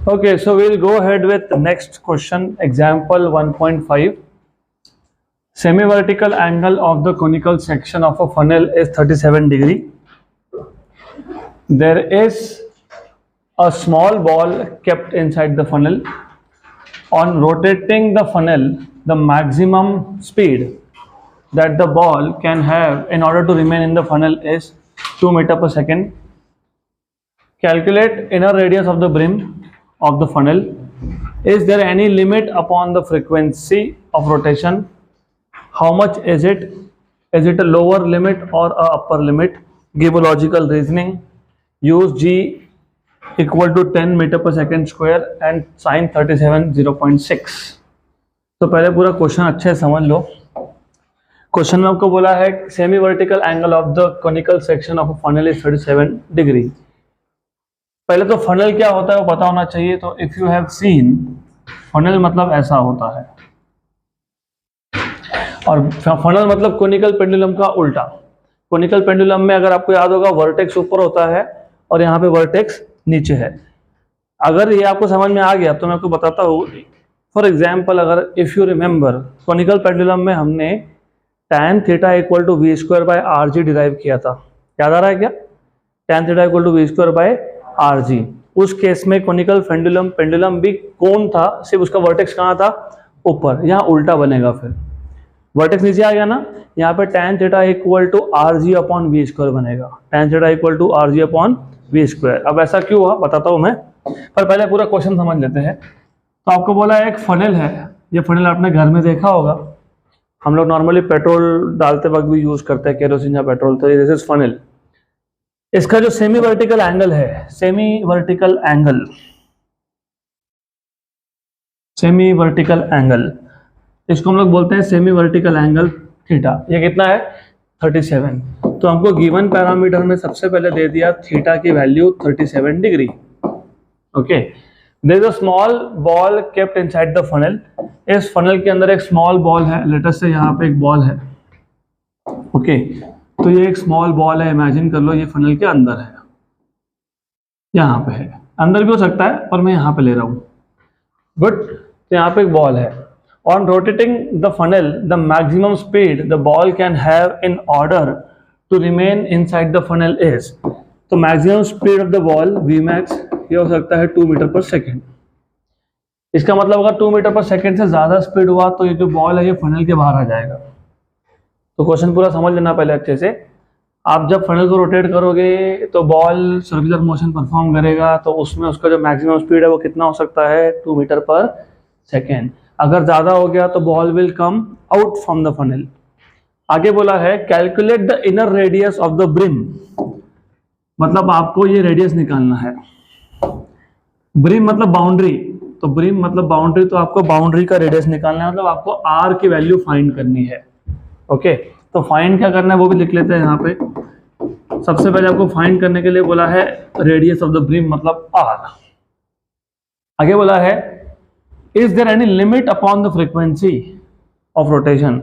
Okay, so we'll go ahead with the next question, example 1.5. Semi-vertical angle of the conical section of a funnel is 37 degree. There is a small ball kept inside the funnel. On rotating the funnel, the maximum speed that the ball can have in order to remain in the funnel is 2 meter per second. Calculate inner radius of the brim of the funnel. Is there any limit upon the frequency of rotation? How much is it? Is it a lower limit or a upper limit? Give a logical reasoning. Use G equal to 10 meter per second square and sin 37 0.6. तो पहले पूरा question अच्छे से समझ लो. Question में आपको बोला है semi vertical angle of the conical section of funnel is 37 degree. पहले तो फनल क्या होता है वो पता होना चाहिए. तो if you have seen, funnel मतलब ऐसा होता है, और फनल मतलब कोनिकल पेंडुलम का उल्टा. कोनिकल पेंडुलम में अगर आपको याद होगा वर्टेक्स ऊपर होता है और यहाँ पे वर्टेक्स नीचे है. अगर ये आपको समझ में आ गया तो मैं आपको बताता हूँ. फॉर एग्जाम्पल, अगर if you remember, conical pendulum में हमने tan theta equal to v square by are g derive किया था. याद आ रहा है क्या? tan theta equal to v square by are g. उस केस में कोनिकल पेंडुलम भी कोन था, सिर्फ उसका वर्टेक्स कहाँ था? ऊपर. यहाँ उल्टा बनेगा, फिर वर्टेक्स नीचे आ गया ना. यहाँ पे tan theta equal to r ji upon we square बनेगा. tan theta equal to r ji upon we square. अब ऐसा क्यों हुआ बताता हूँ मैं, पर पहले पूरा क्वेश्चन समझ लेते हैं. तो आपको बोला एक फनल है. ये फनल आपने घर में देखा होगा, हम लोग नॉर्मली पेट्रोल डालते वक्त भी यूज करते हैं, केरोसिन या पेट्रोल. तो दिस इज फनल. इसका जो सेमी वर्टिकल एंगल है, सेमी वर्टिकल एंगल, इसको हम लोग बोलते हैं सेमी वर्टिकल एंगल थीटा. ये कितना है? 37. तो हमको गिवन पैरामीटर में सबसे पहले दे दिया थीटा की value 37 degree. Okay. There is a small ball kept inside the funnel. इस फनल के अंदर एक स्मॉल बॉल है. लेट अस से यहाँ पे एक बॉल है. ओके. तो ये एक स्मॉल बॉल है, इमेजिन कर लो ये फनल के अंदर है, यहाँ पे है. अंदर भी हो सकता है पर मैं यहाँ पे ले रहा हूँ. गुड. तो यहाँ पे एक बॉल है. On rotating the funnel, the maximum speed the ball can have in order to remain inside the funnel is. तो maximum speed of the ball Vmax ये हो सकता है 2 मीटर पर सेकेंड. इसका मतलब अगर 2 मीटर पर सेकेंड से ज़्यादा स्पीड हुआ तो ये जो बॉल है ये फनल के बाहर आ जाएगा. तो क्वेश्चन पूरा समझ लेना पहले अच्छे से. आप जब फनल को रोटेट करोगे तो बॉल सर्कुलर मोशन परफॉर्म करेगा, तो उसमें उसका जो मैक्सिमम स्पीड है वो कितना हो सकता है? 2 मीटर पर सेकेंड. अगर ज़्यादा हो गया तो ball will come out from the funnel. आगे बोला है calculate the inner radius of the brim. मतलब आपको ये रेडियस निकालना है. ब्रिम मतलब बाउंड्री, तो ब्रिम मतलब बाउंड्री, तो आपको बाउंड्री का रेडियस निकालना है. मतलब आपको आर की वैल्यू फाइंड करनी है. ओके. तो फाइंड क्या करना है वो भी लिख लेते हैं यहाँ पे. सबसे पहले आपको फाइंड करने के लिए बोला है रेडियस ऑफ द ब्रिम मतलब आर. आगे बोला है is there any limit upon the frequency of rotation?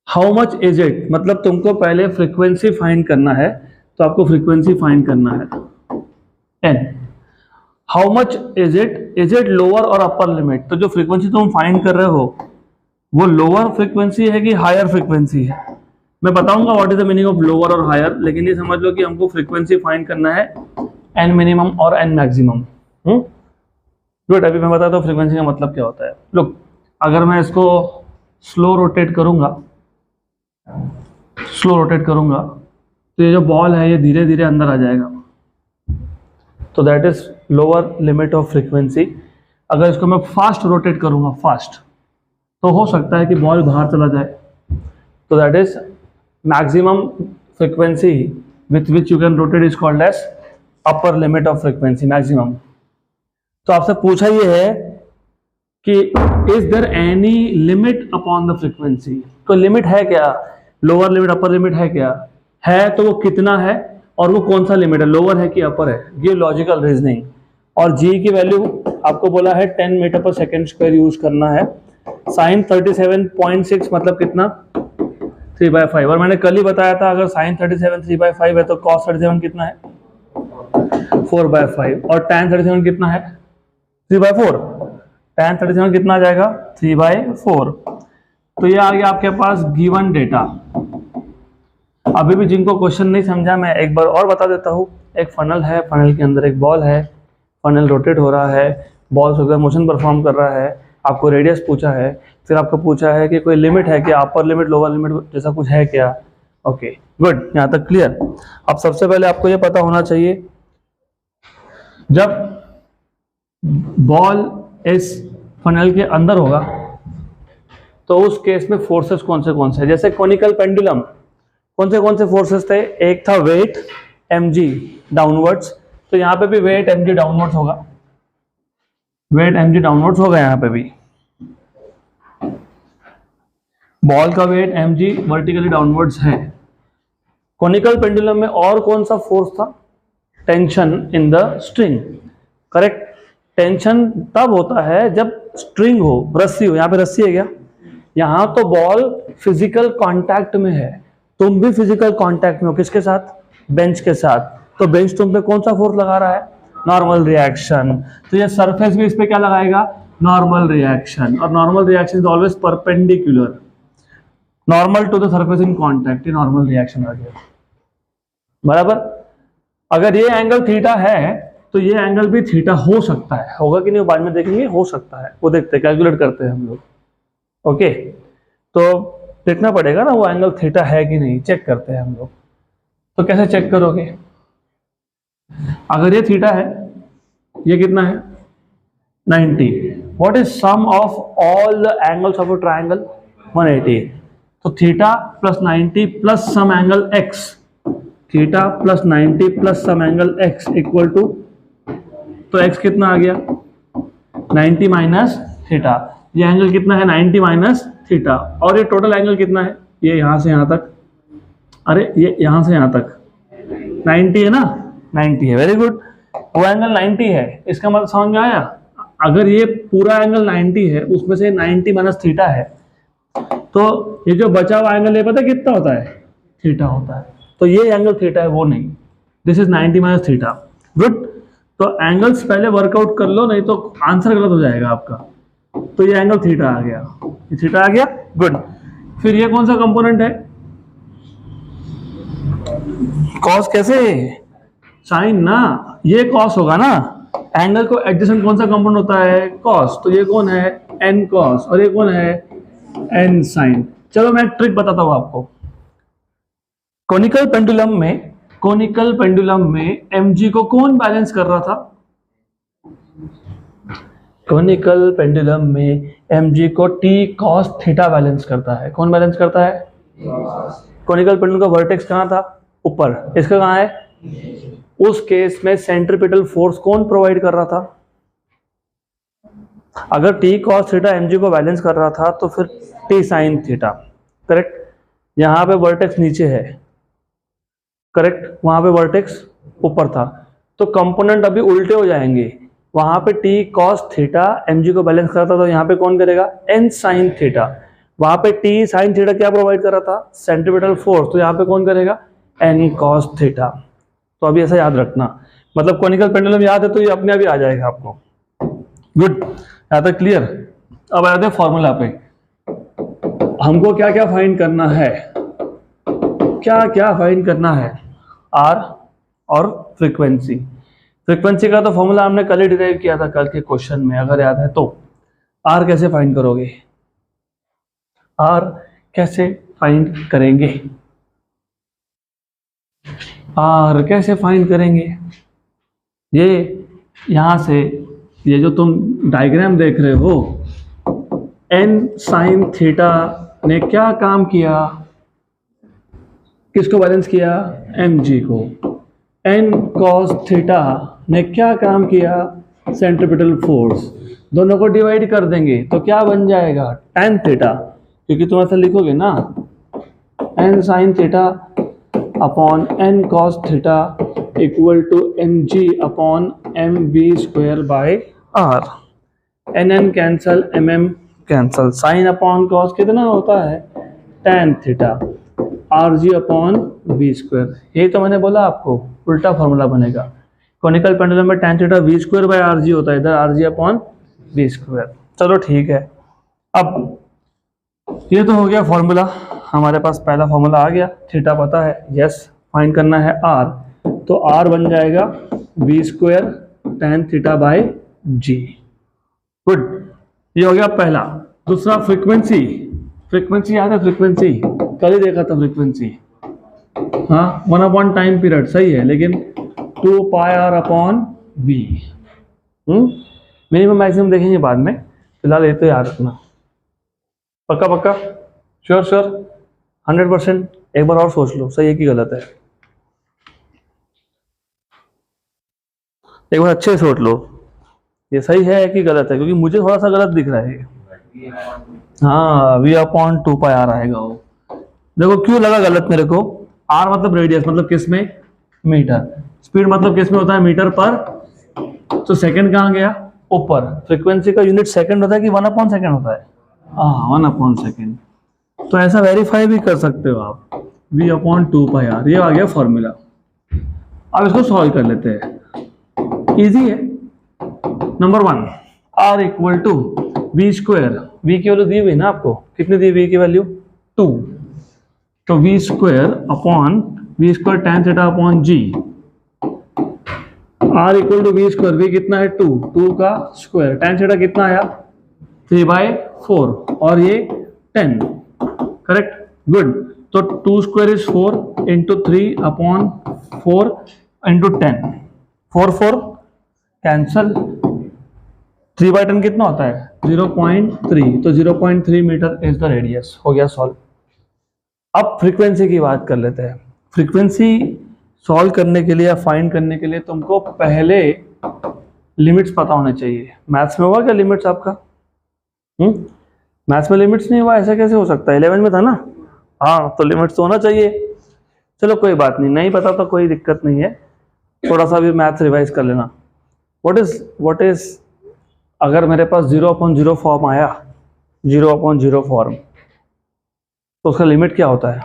how much is it? मतलब तुमको पहले फ्रीक्वेंसी फाइंड करना है, तो आपको फ्रीक्वेंसी फाइंड करना है n. how much is it? is it lower और अपर लिमिट? तो जो फ्रीक्वेंसी तुम फाइंड कर रहे हो वो लोअर फ्रीक्वेंसी है कि हायर फ्रीक्वेंसी है? मैं बताऊंगा what is the meaning of lower और हायर, लेकिन ये समझ लो कि हमको फ्रीक्वेंसी फाइंड करना है n मिनिमम और n मैक्सिमम. गुड. अभी मैं बताता हूँ फ्रीक्वेंसी का मतलब क्या होता है. लुक, अगर मैं इसको स्लो रोटेट करूंगा तो ये जो बॉल है ये धीरे धीरे अंदर आ जाएगा. तो that is lower limit of frequency. अगर इसको मैं फास्ट रोटेट करूंगा, फास्ट, तो हो सकता है कि बॉल बाहर चला जाए. तो that is maximum frequency with which you can rotate is called as upper limit of frequency, maximum. तो आपसे पूछा ये है कि is there any limit upon the frequency. तो लिमिट है क्या? लोअर लिमिट अपर लिमिट है क्या? है. तो वो कितना है और वो कौन सा लिमिट है? लोअर है कि अपर है? ये लॉजिकल रीजनिंग. और जी की वैल्यू आपको बोला है 10 metre per second square use करना है. साइन 37.6 मतलब कितना? 3/5. और मैंने कल ही बताया था अगर साइन 37 3/5 है तो कॉस 37 कितना है? 4/5 और tan 37 कितना है 3/4। tan 37 कितना आ जाएगा 3/4। तो ये आ गया आपके पास गिवन डेटा। अभी भी जिनको क्वेश्चन नहीं समझा मैं एक बार और बता देता हूँ। एक फनल है, फनल के अंदर एक बॉल है, फनल रोटेट हो रहा है, बॉल सर्कुलर मोशन परफॉर्म कर रहा है, आपको रेडियस पूछा है, फिर आपको पूछा है कि कोई लिमिट है क्या, अपर लिमिट लोअर लिमिट जैसा कुछ है क्या। ओके गुड, यहाँ तक क्लियर। अब सबसे पहले आपको ये पता होना चाहिए जब बॉल इस फनल के अंदर होगा तो उस केस में फोर्सेस कौन से हैं। जैसे कॉनिकल पेंडुलम कौन से फोर्सेस थे, एक था वेट mg डाउनवर्ड्स, तो यहाँ पे भी वेट mg डाउनवर्ड्स होगा, वेट mg डाउनवर्ड्स होगा यहाँ पे भी। बॉल का वेट mg वर्टिकली डाउनवर्ड्स है। कॉनिकल पेंडुलम में और कौन सा फोर्स था, tension in the string. Correct, tension तब होता है जब स्ट्रिंग हो, रस्सी हो। यहाँ पे रस्सी है क्या, यहाँ तो बॉल फिजिकल कांटेक्ट में है, तुम भी फिजिकल कांटेक्ट में हो, किसके साथ, बेंच के साथ। तो बेंच तुम पे कौन सा फोर्स लगा रहा है, नॉर्मल रिएक्शन। तो ये सरफेस भी इस पे क्या लगाएगा, नॉर्मल रिएक्शन। और normal reaction is always perpendicular, normal to the surface in contact, ये नॉर्मल रिएक्शन आ गया। बराबर। अगर ये एंगल थीटा है तो ये एंगल भी थीटा हो सकता है, होगा कि नहीं वो बाद में देखेंगे, हो सकता है, वो देखते हैं, कैलकुलेट करते हैं हम लोग। ओके, तो देखना पड़ेगा ना वो एंगल थीटा है कि नहीं, चेक करते हैं हम लोग। तो कैसे चेक करोगे, अगर ये थीटा है, ये कितना है 90, what is sum of all the angles of a triangle 180। तो theta plus 90 plus sum angle x, theta plus 90 plus sum angle x equal to, तो x कितना आ गया 90 माइनस थीटा। ये एंगल कितना है 90 माइनस थीटा, और ये टोटल एंगल कितना है, ये यहां से यहां तक, अरे ये यहां से यहां तक 90 है ना, 90 है, वेरी गुड। वो एंगल 90 है, इसका मतलब समझ में आया। अगर ये पूरा एंगल 90 है, उसमें से 90 माइनस थीटा है, तो ये जो बचा हुआ एंगल ये पता कितना होता है, थीटा होता है। तो ये एंगल थीटा है, वो नहीं, this is 90 minus theta. Good, तो एंगल्स पहले वर्कआउट कर लो, नहीं तो आंसर गलत हो जाएगा आपका। तो ये एंगल थीटा आ गया, ये थीटा आ गया, गुड। फिर ये कौन सा कंपोनेंट है, कॉस, कैसे साइन ना, ये कॉस होगा ना, एंगल को एडजेसेंट कौन सा कंपोनेंट होता है, कॉस। तो ये कौन है, एन कॉस, और ये कौन है, एन साइन। चलो मैं ट्रिक बताता हूं आपको। कॉनिकल पेंडुलम में mg को कौन बैलेंस कर रहा था, कॉनिकल पेंडुलम में mg को t cos थीटा बैलेंस करता है। कौन बैलेंस करता है, कॉनिकल पेंडुलम का वर्टेक्स कहाँ था, ऊपर, इसका कहाँ है, उस केस में सेंट्रीपिटल फोर्स कौन प्रोवाइड कर रहा था। अगर t cos थीटा mg को बैलेंस कर रहा था तो फिर t sin थीटा, करेक्ट। यहाँ पे वर्टेक्स नीचे है, करेक्ट, वहां पे वर्टेक्स ऊपर था, तो कंपोनेंट अभी उल्टे हो जाएंगे। वहां पे t cos थीटा mg को बैलेंस कर रहा था, तो यहाँ पे कौन करेगा, n sin थीटा। वहां पे t sin थीटा क्या प्रोवाइड कर रहा था, सेंट्रीपिटल फोर्स, तो यहाँ पे कौन करेगा, n cos थीटा। तो अभी ऐसा याद रखना, मतलब कॉनिकल पेंडुलम याद है तो ये अपने आप ही आ जाएगा आपको। गुड, यहाँ तक क्लियर। अब आते हैं फॉर्मूला पे। हमको क्या क्या फाइंड करना है, क्या क्या फाइंड करना है, आर और फ्रीक्वेंसी। फ्रीक्वेंसी का तो फॉर्मूला हमने कल ही डिराइव किया था, कल के क्वेश्चन में, अगर याद है तो। आर कैसे फाइंड करोगे, आर कैसे फाइंड करेंगे, आर कैसे फाइंड करेंगे। ये यहां से, ये जो तुम डायग्राम देख रहे हो, n sin थीटा ने क्या काम किया, किसको बैलेंस किया, mg को। n cos थीटा ने क्या काम किया, सेंट्रीपिटल फोर्स। दोनों को डिवाइड कर देंगे तो क्या बन जाएगा, tan थीटा, क्योंकि तुम ऐसा लिखोगे ना, n sin theta upon n cos theta equal to mg upon mv square by r। n cancel, mm cancel, sine upon cos कितना होता है, tan theta, rg upon v square. यही तो मैंने बोला आपको, उल्टा फॉर्मूला बनेगा। कॉनिकल पेंडुलम में tan theta v square by are G होता है, इधर R ji upon we square. चलो ठीक है, अब ये तो हो गया फॉर्मूला, हमारे पास पहला फॉर्मूला आ गया, थीटा पता है, यस। फाइंड करना है आर, तो आर बन जाएगा v square tan theta by g. Good, ये हो गया पहला। दूसरा फ्रीक्वेंसी, फ्रीक्वेंसी याद है, फ्रीक्वेंसी कल ही देखा था फ्रीक्वेंसी, हाँ 1 अपॉन टाइम पीरियड सही है, लेकिन 2 pi r upon v. Minimum maximum देखेंगे बाद में, फिलहाल ये तो याद रखना। पक्का पक्का, श्योर श्योर, 100%। एक बार और सोच लो, सही है कि गलत है, एक बार अच्छे से सोच लो, ये सही है कि गलत है, क्योंकि मुझे थोड़ा सा गलत दिख रहा है। हाँ v अपॉन 2 पाई आर आएगा वो। देखो क्यों लगा गलत मेरे को, आर मतलब रेडियस, मतलब किस में, मीटर। स्पीड मतलब किस में होता है, मीटर पर। तो सेकंड कहाँ गया, ऊपर। फ्रीक्वेंसी का यूनिट सेकंड होता है कि 1 अपॉन सेकंड होता है, हाँ 1 अपॉन सेकंड। तो ऐसा वेरीफाई भी कर सकते हो आप, v अपॉन 2 पाई आर, ये आ गया फॉर्मूला। अब इसको सॉल्व कर लेते हैं, इजी है। Number 1, r equal to v square, v की वैल्यू दी हुई ना आपको, कितनी दी वी की वैल्यू 2, तो v square upon we square tan theta upon g. r equal to v square, v कितना है 2, 2 का स्क्वायर, tan थीटा कितना आया 3/4 और ये 10, करेक्ट, गुड। तो 2 square is 4 into 3 upon 4 into 10, 4 4 cancel, 3/10 कितना होता है 0.3, तो 0.3 मीटर इज द रेडियस। हो गया सॉल्व। अब फ्रीक्वेंसी की बात कर लेते हैं। फ्रीक्वेंसी सॉल्व करने के लिए या फाइंड करने के लिए तुमको पहले लिमिट्स पता होने चाहिए। मैथ्स में हुआ क्या लिमिट्स आपका? मैथ्स में लिमिट्स नहीं हुआ, ऐसा कैसे हो सकता है? 11 में था ना, हाँ, तो लिमिट्स तो होना चाहिए। चलो कोई बात नहीं, नहीं पता तो कोई दिक्कत नहीं है, थोड़ा सा भी मैथ्स रिवाइज कर लेना। व्हाट इज अगर मेरे पास 0/0 फॉर्म आया, 0/0 फॉर्म, तो उसका लिमिट क्या होता है?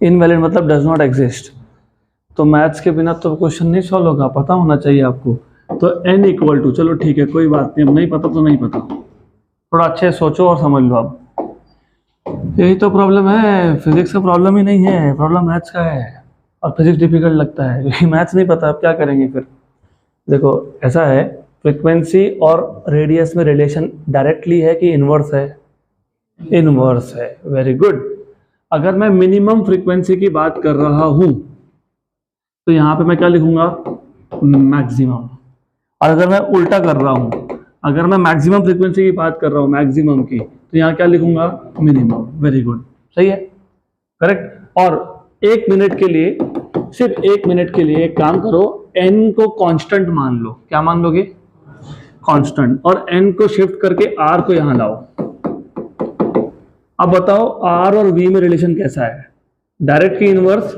इनवैलिड मतलब डज नॉट एग्जिस्ट। तो मैथ्स के बिना तो क्वेश्चन नहीं सॉल्व होगा, पता होना चाहिए आपको। तो n इक्वल टू, चलो ठीक है कोई बात नहीं, अब नहीं पता तो नहीं पता, थोड़ा अच्छे सोचो और समझ लो। अब यही तो प्रॉब्लम है, फिजिक्स का प्रॉब्लम ही नहीं है, प्रॉब्लम मैथ्स का है, और फिजिक्स डिफिकल्ट लगता है क्योंकि मैथ्स नहीं पता, अब क्या करेंगे फिर। देखो ऐसा है, फ्रीक्वेंसी और रेडियस में रिलेशन डायरेक्टली है कि इनवर्स है? इनवर्स है, वेरी गुड। अगर मैं मिनिमम फ्रीक्वेंसी की बात कर रहा हूं तो यहां पे मैं क्या लिखूंगा? मैक्सिमम। और अगर मैं उल्टा कर रहा हूं, अगर मैं मैक्सिमम फ्रीक्वेंसी की बात कर रहा हूं, मैक्सिमम की, तो यहां क्या लिखूंगा? मिनिमम। वेरी गुड, सही है, करेक्ट। और 1 मिनट के लिए, सिर्फ 1 मिनट के लिए एक काम करो, n को कांस्टेंट मान लो। क्या मान लोगे? कांस्टेंट। और n को शिफ्ट करके r को यहां लाओ। अब बताओ r और v में रिलेशन कैसा है? डायरेक्ट की इनवर्स?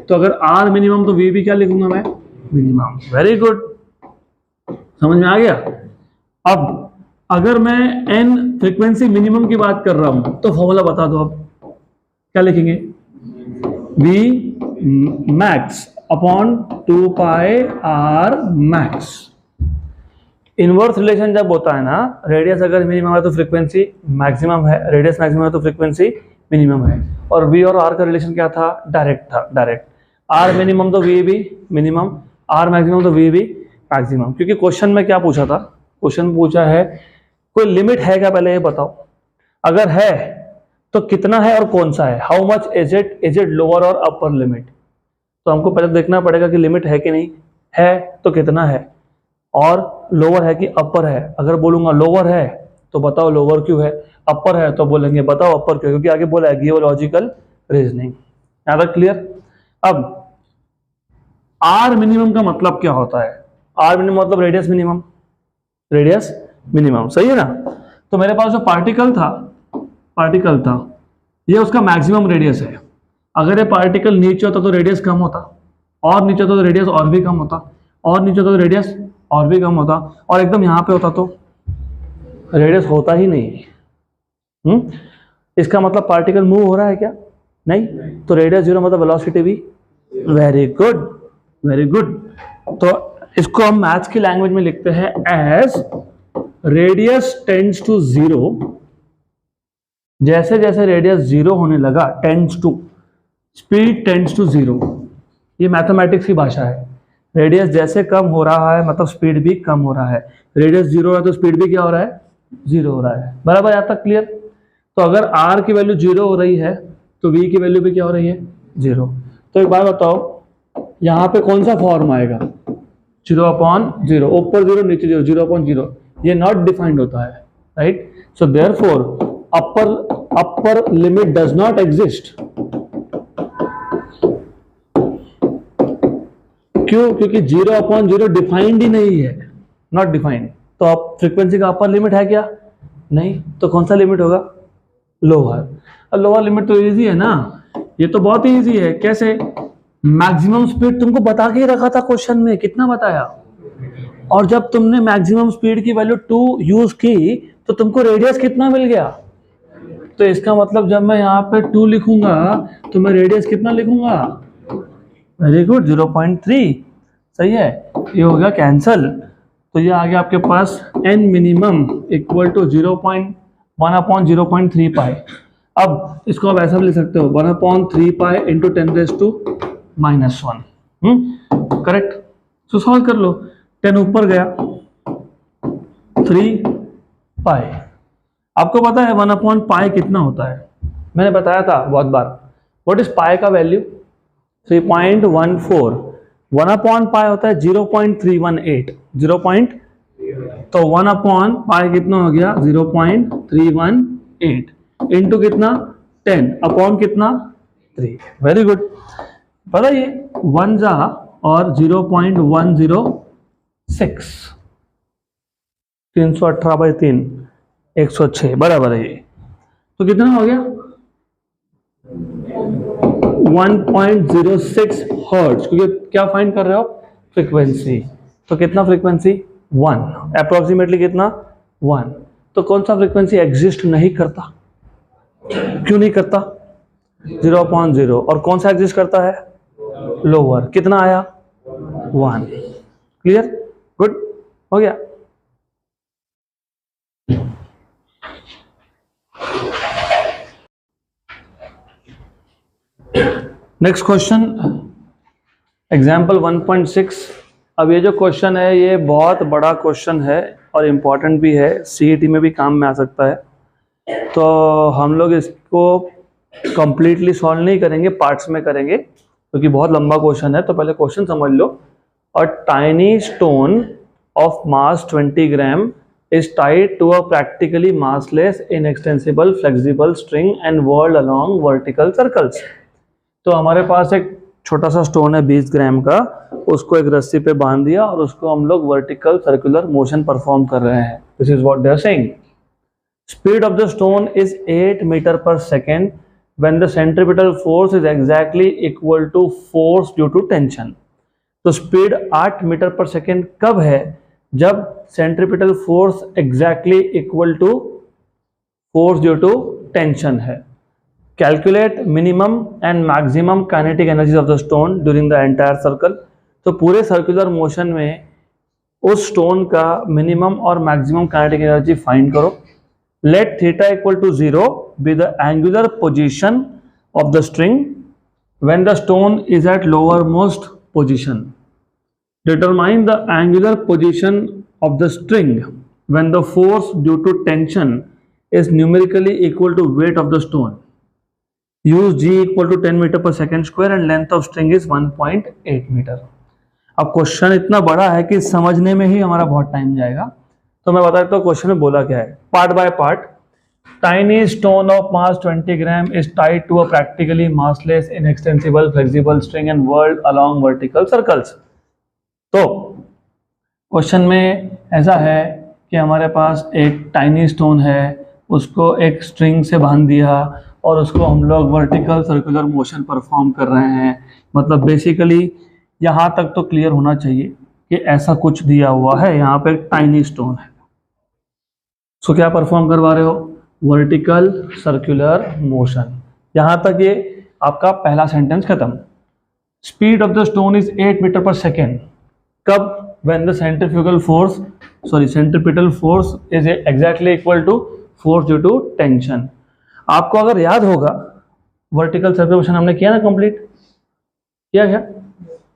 तो अगर r मिनिमम तो v भी क्या लिखूंगा मैं? मिनिमम। वेरी गुड, समझ में आ गया? अब अगर मैं n फ्रीक्वेंसी मिनिमम की बात कर रहा हूं तो फॉर्मूला बता दो। अब क्या लिखेंगे? v मैक्स अपॉन 2 पाई r मैक्स। इनवर्स रिलेशन जब होता है ना, रेडियस अगर मिनिमम है तो फ्रीक्वेंसी मैक्सिमम है, रेडियस मैक्सिमम है तो फ्रीक्वेंसी मिनिमम है। और v और r का रिलेशन क्या था? डायरेक्ट था, डायरेक्ट। r मिनिमम तो v भी मिनिमम, r मैक्सिमम तो v भी मैक्सिमम। क्योंकि क्वेश्चन में क्या पूछा था? क्वेश्चन पूछा है कोई लिमिट है क्या, पहले ये बताओ। अगर है तो कितना है और कौन सा है? How much is it lower और अपर लिमिट? तो हमको पहले देखना पड़ेगा कि लिमिट है कि नहीं है, तो कितना है, और लोअर है कि अपर है। अगर बोलूंगा लोअर है तो बताओ लोअर क्यों है, अपर है तो बोलेंगे बताओ अपर क्यों, क्योंकि आगे बोला है गियोलॉजिकल रीजनिंग। यहाँ तक क्लियर? अब आर मिनिमम का मतलब क्या होता है? आर मिनिमम मतलब रेडियस मिनिमम, रेडियस मिनिमम, सही है ना? तो मेरे पास जो पार्टिकल था ये उसका मैक्सिमम रेडियस है। अगर ये पार्टिकल नीचे होता तो रेडियस कम होता, और नीचे होता तो रेडियस और भी कम होता, और नीचे होता तो रेडियस और भी कम होता, और एकदम यहां पे होता तो रेडियस होता ही नहीं। इसका मतलब पार्टिकल मूव हो रहा है क्या? नहीं। तो रेडियस 0 मतलब वेलोसिटी भी। Very good, very good. तो इसको हम मैथ्स की लैंग्वेज में लिखते हैं एज रेडियस टेंड्स टू 0। जैसे जैसे रेडियस 0 होने लगा, tends to, speed tends to 0। ये मैथमेटिक्स की भाषा है। रेडियस जैसे कम हो रहा है मतलब स्पीड भी कम हो रहा है। रेडियस 0 है तो स्पीड भी क्या हो रहा है? 0 हो रहा है। बराबर, यहां तक क्लियर? तो अगर r की वैल्यू 0 हो रही है तो v की वैल्यू भी क्या हो रही है? 0। तो एक बात बताओ, यहां पे कौन सा फॉर्म आएगा? 0/0, ऊपर 0 नीचे 0, 0/0। ये नॉट डिफाइंड होता है, right? So therefore upper limit does not exist. क्यों? क्योंकि 0/0 डिफाइंड ही नहीं है, नॉट डिफाइंड। तो अब फ्रीक्वेंसी का अपर लिमिट है क्या? नहीं। तो कौन सा लिमिट होगा? लोअर। अब लोअर लिमिट तो इजी है ना, ये तो बहुत ही इजी है। कैसे? मैक्सिमम स्पीड तुमको बता के ही रखा था क्वेश्चन में, कितना बताया? और जब तुमने मैक्सिमम स्पीड की वैल्यू 2 यूज की तो तुमको रेडियस कितना मिल गया? तो इसका मतलब जब मैं यहाँ पे 2 लिखूंगा तो मैं रेडियस कितना लिखूंगा? Very good, 0.3। सही है, ये हो गया कैंसल। तो ये आ गया आपके पास n मिनिमम इक्वल टू 1/0.3 पाई। अब इसको आप ऐसा भी लिख सकते हो 1/3 पाई इंटू 10⁻⁻1। करेक्ट? तो सॉल्व कर लो। 10 ऊपर गया, 3 पाई। आपको पता है 1/पाई कितना होता है? मैंने बताया था बहुत बार। व्हाट इज पाई का वैल्यू? 3.14। 1/पाई होता है 0.318। 0. तो 1/पाई कितना हो गया? 0.318 इंटू कितना? 10 अपॉन कितना? 3। Very good. पता ये 1 जा और 0.106, 318/3, 106 बराबर है ये। तो कितना हो गया? 1.06 हर्ट्ज। क्योंकि क्या फाइंड कर रहे हो? फ्रीक्वेंसी। तो कितना फ्रीक्वेंसी? 1। अप्रोक्सीमेटली कितना? 1। तो कौन सा फ्रीक्वेंसी एग्जिस्ट नहीं करता? क्यों नहीं करता? 0.0। और कौन सा एग्जिस्ट करता है? लोअर। कितना आया? 1। क्लियर? गुड, हो गया। Next question, example 1.6। अब ये जो क्वेश्चन है ये बहुत बड़ा क्वेश्चन है और इम्पॉर्टेंट भी है, सीईटी में भी काम में आ सकता है। तो हम लोग इसको कंप्लीटली सॉल्व नहीं करेंगे, पार्ट्स में करेंगे क्योंकि बहुत लंबा क्वेश्चन है। तो पहले क्वेश्चन समझ लो। A tiny stone of mass 20 gram is tied to a practically massless, inextensible, flexible string and whirled along vertical circles। तो हमारे पास एक छोटा सा स्टोन है 20 ग्राम का, उसको एक रस्सी पे बांध दिया और उसको हम लोग वर्टिकल सर्कुलर मोशन परफॉर्म कर रहे हैं। This is what they are saying. Speed of the stone is 8 metre per second when the centripetal force is exactly equal to force due to tension. तो स्पीड 8 मीटर पर सेकेंड कब है? जब centripetal force exactly equal to force due to tension है। Calculate minimum and maximum kinetic energy of the stone during the entire circle. तो पूरे circular motion में उस stone का मिनिमम और मैक्सिमम काइनेटिक एनर्जी फाइंड करो। Let theta equal to 0 be the angular position of the string when the stone is at lowermost position. Determine the angular position of the string when the force due to tension is numerically equal to weight of the stone. Use G equal to 10 meter per second square and length of string is 1.8 meter. अब question इतना बड़ा है कि समझने में ही हमारा बहुत time जाएगा। तो मैं बता देता हूँ क्वेश्चन में बोला क्या है, part by part. Tiny stone of mass 20 gram is tied to a practically massless, inextensible, flexible string and whirled along vertical circles. तो क्वेश्चन में ऐसा है कि हमारे पास एक टाइनी स्टोन है, उसको एक स्ट्रिंग से बांध दिया और उसको हम लोग वर्टिकल सर्कुलर मोशन परफॉर्म कर रहे हैं। मतलब बेसिकली यहाँ तक तो क्लियर होना चाहिए कि ऐसा कुछ दिया हुआ है, यहाँ पे एक टाइनी स्टोन है। सो क्या परफॉर्म करवा रहे हो? Vertical circular motion. यहां तक ये आपका पहला सेंटेंस खत्म। Speed of the stone is 8 metre per second. कब? When the centrifugal force centripetal force is exactly equal to force due to tension. आपको अगर याद होगा वर्टिकल सर्कुलर मोशन हमने किया ना, कंप्लीट किया क्या?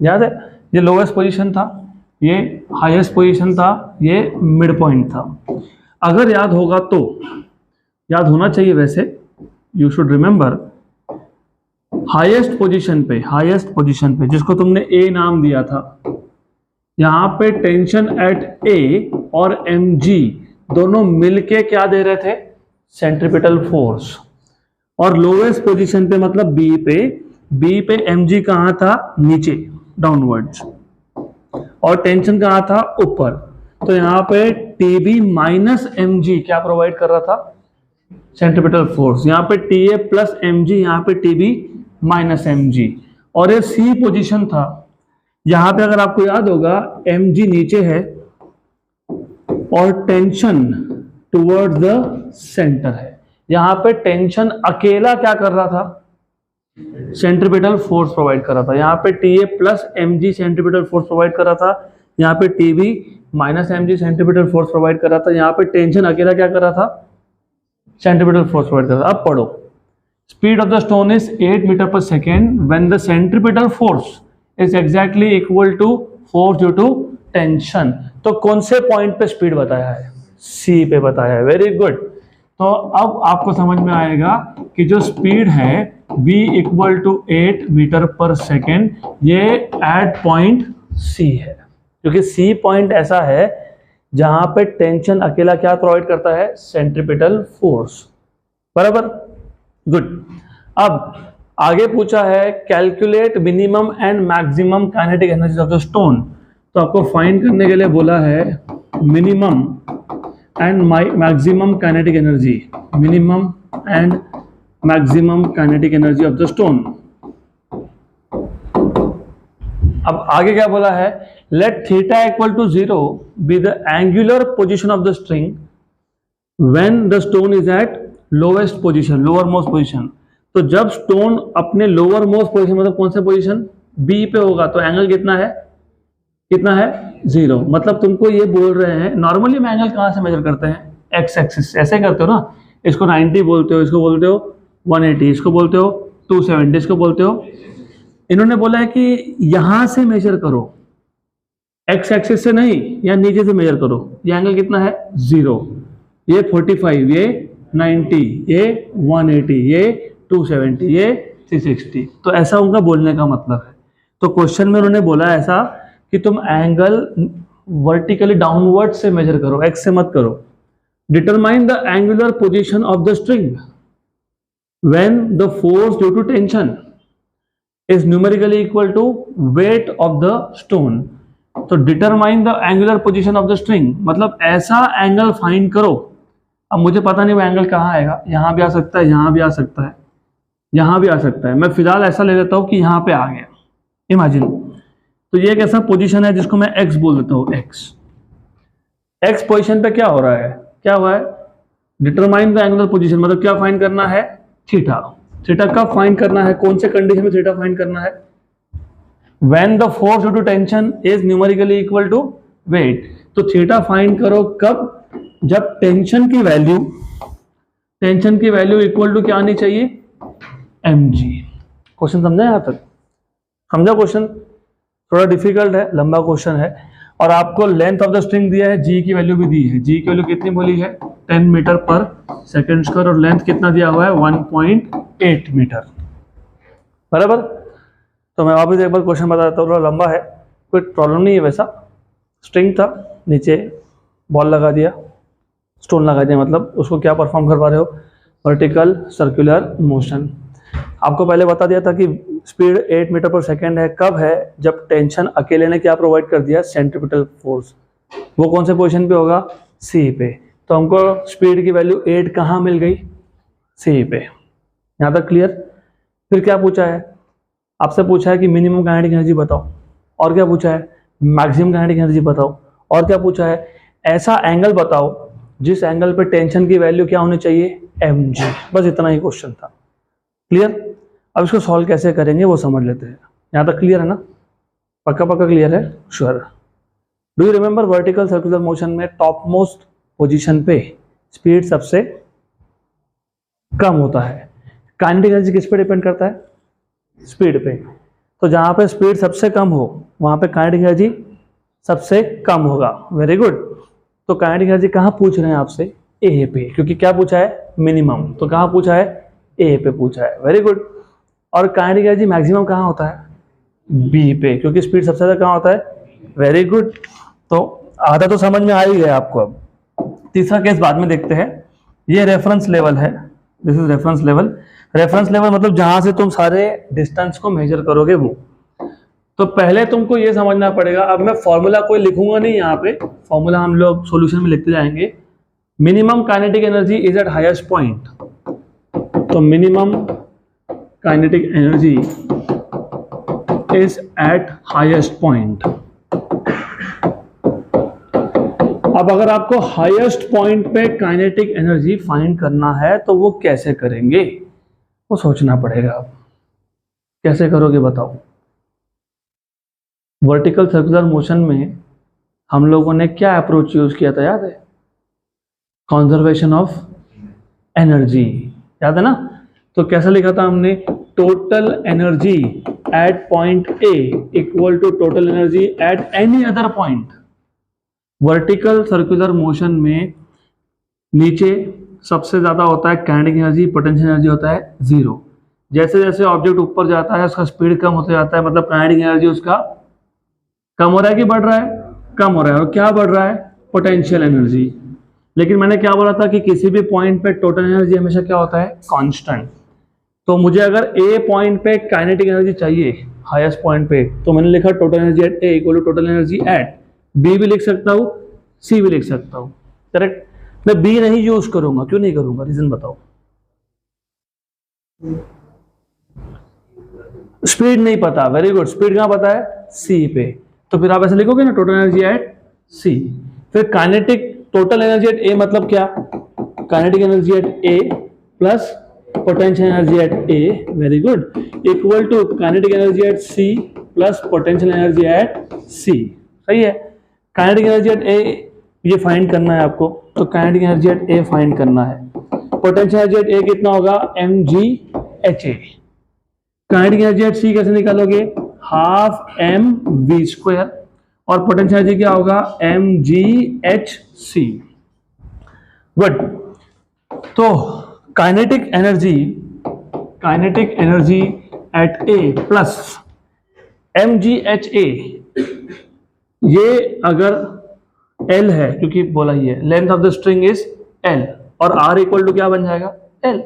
याद है? ये लोवेस्ट पोजीशन था, ये हाईएस्ट पोजीशन था, ये मिड पॉइंट था। अगर याद होगा तो, याद होना चाहिए वैसे, you should remember, highest position पे जिसको तुमने ए नाम दिया था, यहां पे टेंशन एट ए और mg दोनों मिलके क्या दे रहे थे? Centripetal force. और लोवेस्ट पोजीशन पे मतलब बी पे mg कहां था? नीचे, डाउनवर्ड्स, और टेंशन कहां था? ऊपर। तो यहां पे tb माइनस mg क्या प्रोवाइड कर रहा था? Centripetal force. यहाँ पे TA प्लस mg, यहाँ पे tb माइनस mg, और ये सी पोजीशन था। यहां पे अगर आपको याद होगा mg नीचे है और टेंशन टुवर्ड्स द सेंटर है। यहां पे टेंशन अकेला क्या कर रहा था? सेंट्रीपिटल फोर्स प्रोवाइड कर रहा था। यहाँ पे TA plus mg centripetal force provide कर रहा था, यहाँ पे tb minus mg centripetal force provide कर रहा था, यहाँ पे टेंशन अकेला क्या कर रहा था? सेंट्रीपिटल फोर्स प्रोवाइड कर रहा था। अब पढ़ो, speed of the stone is 8 metre per second when the centripetal force is exactly equal to force due to tension. तो कौन से पॉइंट पे स्पीड बताया है? सी पे बताया है। Very good. तो अब आपको समझ में आएगा कि जो स्पीड है v equal to 8 metre per second, ये एट पॉइंट सी है, क्योंकि सी पॉइंट ऐसा है जहां पे टेंशन अकेला क्या प्रोवाइड करता है? Centripetal force. बराबर, गुड। अब आगे पूछा है calculate minimum and maximum kinetic energy of the stone. तो आपको फाइंड करने के लिए बोला है minimum and maximum kinetic energy, minimum and maximum kinetic energy of the stone. अब आगे क्या बोला है? Let theta equal to 0 be the angular position of the string when the stone is at lowest position, lowermost position. तो जब stone अपने lower most position, मतलब कौन से पोजीशन? बी पे होगा, तो एंगल कितना है? 0। मतलब तुमको ये बोल रहे हैं, नॉर्मली हम एंगल कहां से मेजर करते हैं? एक्स एक्सिस, ऐसे करते हो ना। इसको 90 बोलते हो, इसको बोलते हो 180, इसको बोलते हो 270, इसको बोलते हो। इन्होंने बोला है कि यहां से मेजर करो, एक्स एक्सिस से नहीं, या नीचे से मेजर करो। ये एंगल कितना है? 0, ये 45, ये 90, ये 180, ये 270, ये 360। तो ऐसा उनका बोलने का मतलब है। तो क्वेश्चन में उन्होंने बोला ऐसा कि तुम एंगल वर्टिकली डाउनवर्ड से मेजर करो, एक्स से मत करो। Determine the angular position of the string when the force due to tension is numerically equal to weight of the stone. तो determine the angular position of the string मतलब ऐसा angle find करो। अब मुझे पता नहीं वो एंगल कहाँ आएगा, यहां भी आ सकता है, यहां भी आ सकता है, यहां भी आ सकता है। मैं फिलहाल ऐसा ले लेता हूं कि यहां पे आ गया, इमेजिन। तो ये एक ऐसा पोजीशन है जिसको मैं एक्स बोल देता हूं, एक्स पोजीशन पे क्या हो रहा है? क्या हुआ है? डिटरमाइन द एंगुलर पोजीशन मतलब क्या फाइंड करना है? थीटा। थीटा कब फाइंड करना है? कौन से कंडीशन में थीटा फाइंड करना है? When the force due to tension is numerically equal to weight. तो थीटा फाइंड करो कब? जब टेंशन की वैल्यू इक्वल टू क्या आनी चाहिए? mg। क्वेश्चन समझा यहां तक? समझा क्वेश्चन? थोड़ा डिफिकल्ट है, लंबा क्वेश्चन है। और आपको लेंथ ऑफ द स्ट्रिंग दिया है, जी की वैल्यू भी दी है। जी की वैल्यू कितनी बोली है? 10 मीटर पर सेकेंड स्क्वायर, और लेंथ कितना दिया हुआ है? 1.8 मीटर। बराबर। तो मैं वापस एक बार क्वेश्चन बताता हूँ, थोड़ा लंबा है, कोई प्रॉब्लम नहीं है। वैसा स्ट्रिंग था, नीचे बॉल लगा दिया, स्टोन लगा दिया, मतलब उसको क्या परफॉर्म करवा रहे हो? Vertical circular motion. आपको पहले बता दिया था कि स्पीड 8 मीटर पर सेकेंड है। कब है? जब टेंशन अकेले ने क्या प्रोवाइड कर दिया? Centripetal force. वो कौन से पोजीशन पे होगा? सी पे। तो हमको स्पीड की वैल्यू 8 कहाँ मिल गई? सी पे। यहाँ तक क्लियर? फिर क्या पूछा है? आपसे पूछा है कि मिनिमम काइनेटिक एनर्जी बताओ, और क्या पूछा है? मैक्सिमम काइनेटिक एनर्जी बताओ, और क्या पूछा है? ऐसा एंगल बताओ जिस एंगल पे टेंशन की वैल्यू क्या होनी चाहिए? mg। बस इतना ही क्वेश्चन था। क्लियर? अब इसको सॉल्व कैसे करेंगे वो समझ लेते हैं। यहाँ तक क्लियर है ना? पक्का पक्का क्लियर है? Sure. Do you remember vertical circular motion में टॉप मोस्ट पोजिशन पे स्पीड सबसे कम होता है। काइनेटिक एनर्जी किस पे डिपेंड करता है? स्पीड पे। तो जहां पे स्पीड सबसे कम हो वहां पे काइनेटिक एनर्जी सबसे कम होगा। Very good. तो काइनेटिक एनर्जी कहाँ पूछ रहे हैं आपसे? ए पे, क्योंकि क्या पूछा है? मिनिमम। तो कहाँ पूछा है? ए पे पूछा है। Very good. और काइनेटिक एनर्जी मैक्सिमम कहाँ होता है? बी पे, क्योंकि स्पीड सबसे ज्यादा कहाँ होता है? Very good. तो आधा तो समझ में आ ही गया आपको। अब तीसरा केस बाद में देखते हैं। ये रेफरेंस लेवल है। This is reference level. Reference level मतलब जहां से तुम सारे डिस्टेंस को मेजर करोगे वो। तो पहले तुमको ये समझना पड़ेगा। अब मैं फॉर्मूला कोई लिखूंगा नहीं यहाँ पे, फॉर्मूला हम लोग सॉल्यूशन में लिखते जाएंगे। Minimum kinetic energy is at highest point. तो minimum kinetic energy is at highest point. अब अगर आपको हाईएस्ट पॉइंट पे काइनेटिक एनर्जी फाइंड करना है तो वो कैसे करेंगे? वो सोचना पड़ेगा। आप कैसे करोगे बताओ? वर्टिकल सर्कुलर मोशन में हम लोगों ने क्या अप्रोच यूज किया था, याद है? कंजर्वेशन ऑफ एनर्जी, याद है ना? तो कैसा लिखा था हमने? Total energy at point a equal to total energy at any other point. Vertical circular motion में नीचे सबसे ज्यादा होता है काइनेटिक एनर्जी, पोटेंशियल एनर्जी होता है 0। जैसे जैसे ऑब्जेक्ट ऊपर जाता है उसका स्पीड कम होता जाता है, मतलब काइनेटिक एनर्जी उसका कम हो रहा है कि बढ़ रहा है? कम हो रहा है। और क्या बढ़ रहा है? Potential energy. लेकिन मैंने क्या बोला था कि किसी भी पॉइंट पे टोटल एनर्जी हमेशा क्या होता है? कांस्टेंट। तो मुझे अगर ए पॉइंट पे काइनेटिक एनर्जी चाहिए हाईएस्ट पॉइंट पे, तो मैंने लिखा total energy at A equal to total energy at B. भी लिख सकता हूँ, सी भी लिख सकता हूँ। करेक्ट। मैं बी नहीं यूज करूंगा। क्यों नहीं करूंगा? रीजन बताओ। स्पीड नहीं पता। Very good. स्पीड कहां पता है? सी पे। तो फिर आप ऐसे लिखोगे ना, टोटल एनर्जी एट सी। फिर kinetic total energy at A मतलब क्या? Kinetic energy at A plus potential energy at A. Very good. Equal to kinetic energy at C plus potential energy at C. सही है। Kinetic energy at ए ये find करना है आपको। तो kinetic energy at A find करना है। Potential energy at ए कितना होगा? mgha। काइनेटिक एनर्जी एट सी कैसे निकालोगे? Half mv²। और पोटेंशियल एनर्जी क्या होगा? mghc। गुड। तो kinetic energy at A plus mgha, ये अगर L है, क्योंकि बोला ही है length of the string is L, और R इक्वल टू क्या बन जाएगा? L।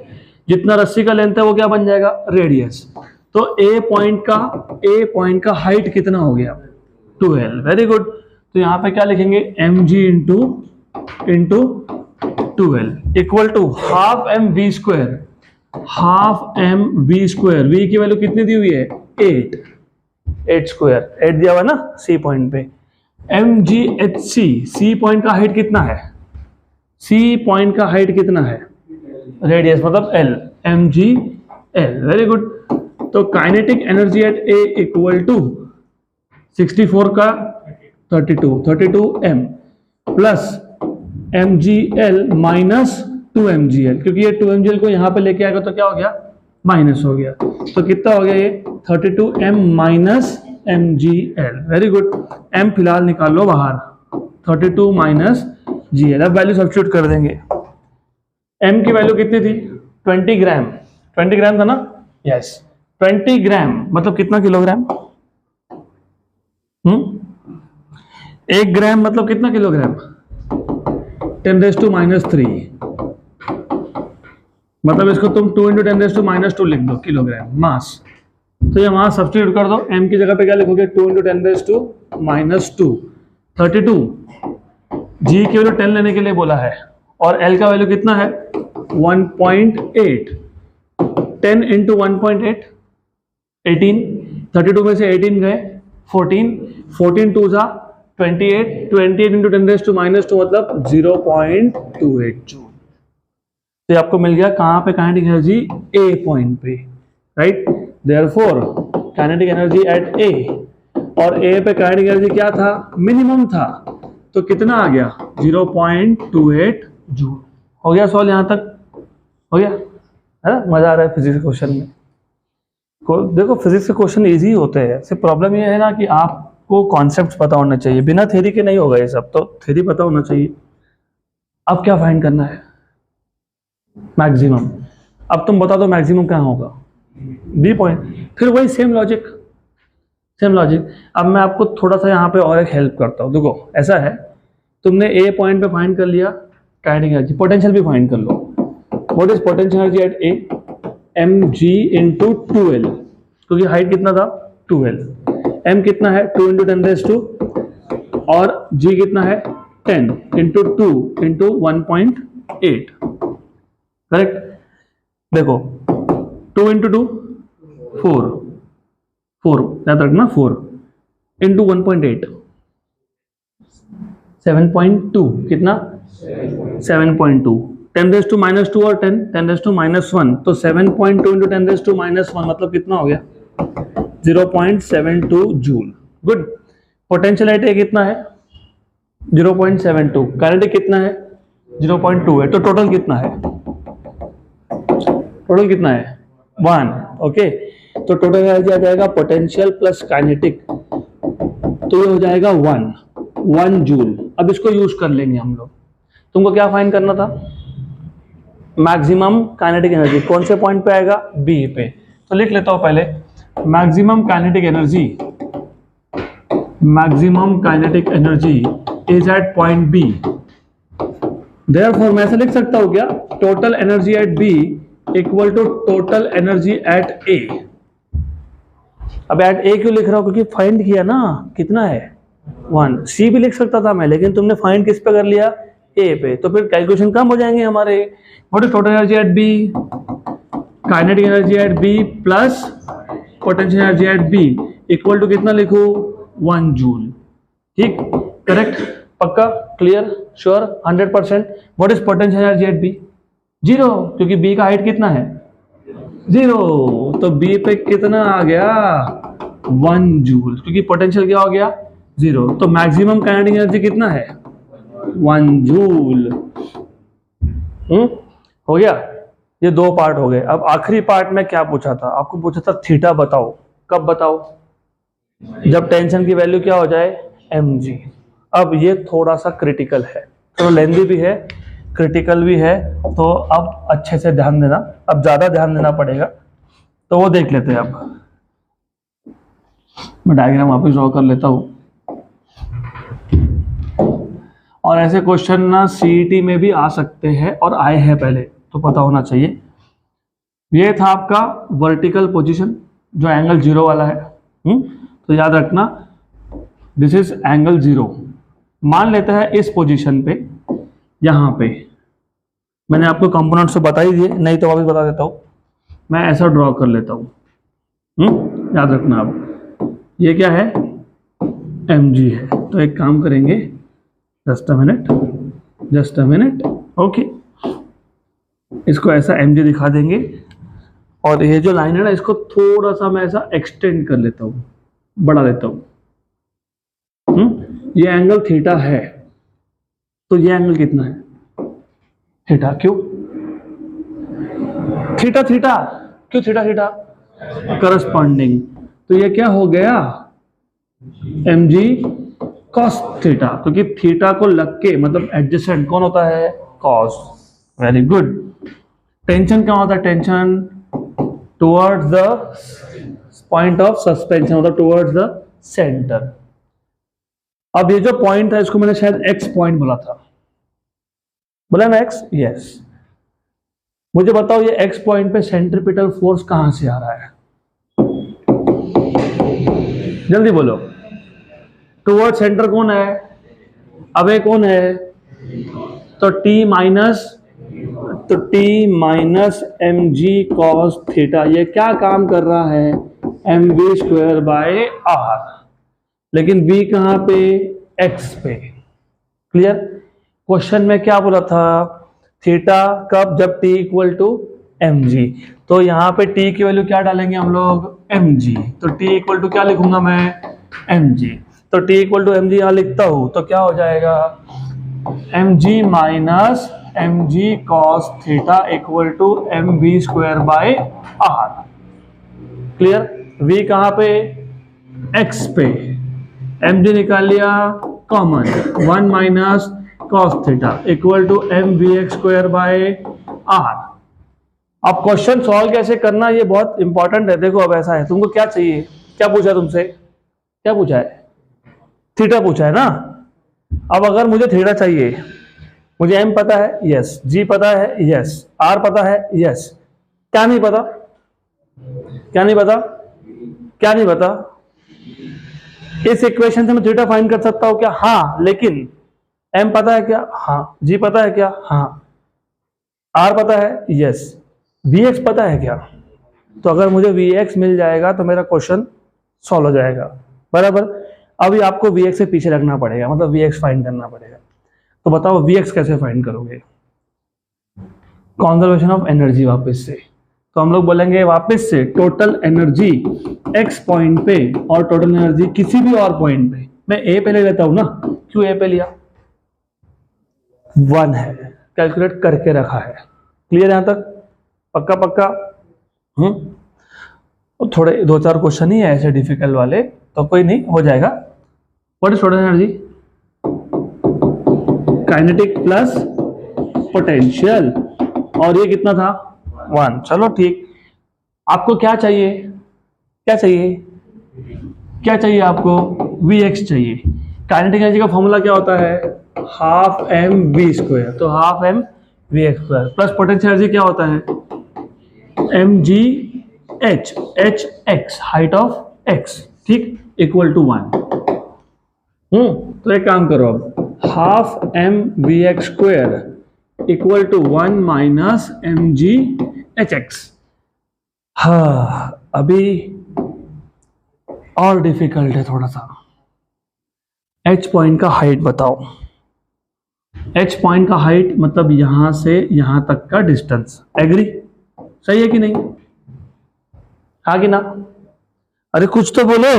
जितना रस्सी का लेंथ है वो क्या बन जाएगा? रेडियस। तो ए पॉइंट का हाइट कितना हो गया? 2L। Very good. तो यहां पे क्या लिखेंगे? mg into 2L equal to half mv²। Half mv²। v की वैल्यू कितनी दी हुई है? 8 दिया हुआ ना सी पॉइंट पे। mghc, सी पॉइंट का हाइट कितना है? सी पॉइंट का हाइट कितना है? रेडियस मतलब L, mgl। Very good. तो kinetic energy at A equal to 64 का 32 m plus mgl minus 2mgl, क्योंकि ये 2mgl को यहां पे लेके आएगा तो क्या हो गया? माइनस हो गया। तो कितना हो गया ये? 32m minus mgl। Very good. m फिलहाल निकाल लो बाहर। 32 माइनस gl। अब वैल्यू सब्स्टिट्यूट कर देंगे। m की वैल्यू कितनी थी? 20 ग्राम। 20 ग्राम था ना? यस। 20 ग्राम मतलब कितना किलोग्राम? 1 ग्राम मतलब कितना किलोग्राम? 10⁻³ मतलब इसको तुम 2 × 10⁻² लिख दो, किलोग्राम मास। तो ये वहां सब्स्टिट्यूट कर दो। m की जगह पे क्या लिखोगे? 2 × 10⁻²। 32। g की वैल्यू 10 लेने के लिए बोला है, और l का वैल्यू कितना है? 1.8। 10 × 1.8 18। 32 में से 18 गए 14। 14 2 जा 28। 28 × 10⁻² मतलब 0.28 जूल। तो आपको मिल गया कहाँ पे काइनेटिक एनर्जी, ए पॉइंट पे, right. Therefore kinetic energy at A, और ए पे काइनेटिक एनर्जी क्या था, मिनिमम था, तो कितना आ गया 0.28 जूल। हो गया सॉल्व, यहाँ तक हो गया है ना। मजा आ रहा है फिजिक्स क्वेश्चन में। देखो फिजिक्स के क्वेश्चन इजी होते हैं, सिर्फ प्रॉब्लम ये है ना कि आपको कॉन्सेप्ट्स पता होना चाहिए, बिना थ्योरी के नहीं होगा ये सब, तो थ्योरी पता होना चाहिए। अब क्या फाइंड करना है, मैक्सिमम। अब तुम बता दो मैक्सिमम कहाँ होगा, बी पॉइंट। फिर वही सेम लॉजिक, सेम लॉजिक। अब मैं आपको थोड़ा सा यहाँ पे और एक हेल्प करता हूँ। देखो ऐसा है, तुमने ए पॉइंट पे फाइंड कर लिया काइनेटिक एनर्जी, पोटेंशियल भी फाइंड कर लो। What is potential energy at A, M G into 2L, क्योंकि हाइट कितना था 2L, एम कितना है 2 इंटू 10⁻², और जी कितना है 10 इंटू 2 इंटू 1.8, करेक्ट। देखो 2 इंटू 2 4 याद रखना, 4 इंटू 1.8 7.2, कितना 7.2, 10⁻² और 10⁻⁻1, तो 7.2 इंटू 10⁻⁻1 मतलब कितना हो गया 0.72 जूल। गुड। पोटेंशियल एट ए कितना है 0.72, काइनेटिक कितना है 0.2 है, तो टोटल कितना है, टोटल कितना है 1। ओके, तो टोटल एनर्जी आ जाएगा पोटेंशियल प्लस काइनेटिक, तो ये हो जाएगा 1 जूल। अब इसको यूज कर लेंगे हम लोग। तुमको क्या फाइंड करना था, मैक्सिमम काइनेटिक एनर्जी कौन से पॉइंट पे आएगा, बी पे। तो लिख लेता हूं पहले, maximum kinetic energy, maximum kinetic energy is at point B. Therefore मैं ऐसे लिख सकता हूं क्या, total energy at B equal to total energy at A. अब एट ए क्यों लिख रहा हूं, क्योंकि फाइंड किया ना कितना है 1। सी भी लिख सकता था मैं, लेकिन तुमने फाइंड किस पे कर लिया, ए पे, तो फिर कैलकुलेशन कम हो जाएंगे हमारे। What is total energy at B, kinetic energy at B plus potential energy at B equal to कितना लिखूं 1 जूल। ठीक, करेक्ट, पक्का, clear, sure, 100%। What is potential energy at B, 0, क्योंकि बी का हाइट कितना है 0, तो बी पे कितना आ गया 1 जूल, क्योंकि पोटेंशियल क्या हो गया 0। तो मैक्सिमम काइनेटिक एनर्जी कितना है 1 जूल। हो गया, ये 2 पार्ट हो गए। अब आखिरी पार्ट में क्या पूछा था, आपको पूछा था थीटा बताओ, कब बताओ, जब टेंशन की वैल्यू क्या हो जाए mg। अब ये थोड़ा सा क्रिटिकल है, तो लेंदी भी है, क्रिटिकल भी है, तो अब अच्छे से ध्यान देना, अब ज्यादा ध्यान देना पड़ेगा, तो वो देख लेते हैं। अब मैं डायग्राम वापस ड्रॉ कर लेता हूं। और ऐसे क्वेश्चन ना सीईटी में भी आ सकते हैं और आए हैं पहले, तो पता होना चाहिए। ये था आपका वर्टिकल पोजीशन, जो एंगल 0 वाला है। तो याद रखना दिस इज एंगल 0। मान लेते हैं इस पोजीशन पे, यहाँ पे मैंने आपको कंपोनेंट्स तो बता ही दिए, नहीं तो वापस बता देता हूँ, मैं ऐसा ड्रॉ कर लेता हूँ। याद रखना, अब ये क्या है mg है, तो एक काम करेंगे, जस्ट अ मिनट, ओके, इसको ऐसा mg दिखा देंगे, और ये जो लाइन है ना, इसको थोड़ा सा मैं ऐसा एक्सटेंड कर लेता हूँ, बढ़ा लेता हूँ। ये एंगल थीटा है, तो ये एंगल कितना है थीटा। क्यों थीटा क्यों थीटा करस्पॉन्डिंग, तो ये क्या हो गया mg cos थीटा, क्योंकि थीटा को लग के मतलब एडजेसेंट कौन होता है cos। Very good. टेंशन क्या होता है, tension towards the point of suspension, मतलब टुवर्ड्स द सेंटर। अब ये जो पॉइंट है, इसको मैंने शायद x पॉइंट बोला था, बोला ना x, यस। मुझे बताओ ये x पॉइंट पे सेंट्रीपिटल फोर्स कहां से आ रहा है, जल्दी बोलो। टुवर्ड सेंटर कौन है, अबे कौन है, तो t minus mg cos theta, ये क्या काम कर रहा है mv²/r, लेकिन v कहां पे x पे। क्लियर। क्वेश्चन में क्या बोला था, थीटा कब, जब t इक्वल टू mg। तो यहाँ पे t की वैल्यू क्या डालेंगे हम लोग, mg। तो t इक्वल टू क्या लिखूंगा मैं, mg। तो t इक्वल टू mg यहाँ लिखता हूं तो क्या हो जाएगा, mg minus mg cos theta equal to mv square by r। Clear. v कहाँ पे, x पे, mg निकाल लिया common, 1 minus cos theta equal to mvx square by r। अब क्वेश्चन सॉल्व कैसे करना ये बहुत इंपॉर्टेंट है। देखो अब ऐसा है, तुमको क्या चाहिए, क्या पूछा तुमसे, क्या पूछा है, थीटा पूछा है ना। अब अगर मुझे थीटा चाहिए, मुझे m पता है, यस, g पता है, यस, r पता है, यस, क्या नहीं पता, क्या नहीं पता, क्या नहीं पता, इस इक्वेशन से मैं थीटा फाइंड कर सकता हूं क्या, हाँ, लेकिन m पता है क्या, हाँ, g पता है क्या, हाँ, r पता है, यस, vx पता है क्या। तो अगर मुझे vx मिल जाएगा तो मेरा क्वेश्चन सॉल्व हो जाएगा, बराबर। अभी आपको vx से पीछे रखना पड़ेगा, मतलब vx फाइंड करना पड़ेगा। तो बताओ vx कैसे फाइंड करोगे, कंजर्वेशन ऑफ एनर्जी वापस से। तो हम लोग बोलेंगे वापस से टोटल एनर्जी x पॉइंट पे और टोटल एनर्जी किसी भी और पॉइंट पे, मैं a पे ले लेता हूं ना, क्यों a पे लिया, 1 है, कैलकुलेट करके रखा है। क्लियर यहां तक, पक्का पक्का। थोड़े 2-4 क्वेश्चन ही है ऐसे डिफिकल्ट वाले, तो कोई नहीं, हो जाएगा। What is total energy, kinetic plus potential, और ये कितना था 1। चलो ठीक, आपको क्या चाहिए, क्या चाहिए, क्या चाहिए आपको, Vx चाहिए। काइनेटिक एनर्जी का फॉर्मूला क्या होता है, हाफ एम वी स्क्वायर, तो half M V X square, plus potential energy क्या होता है, M G H, H X, height of X, ठीक, इक्वल टू 1। तो एक काम करो, अब half M V X square equal to 1 minus M G H X. हाँ, अभी और डिफिकल्ट है थोड़ा सा। एच पॉइंट का हाइट बताओ, एच पॉइंट का हाइट मतलब यहां से यहां तक का डिस्टेंस, एग्री, सही है कि नहीं, हाँ कि ना, अरे कुछ तो बोलो,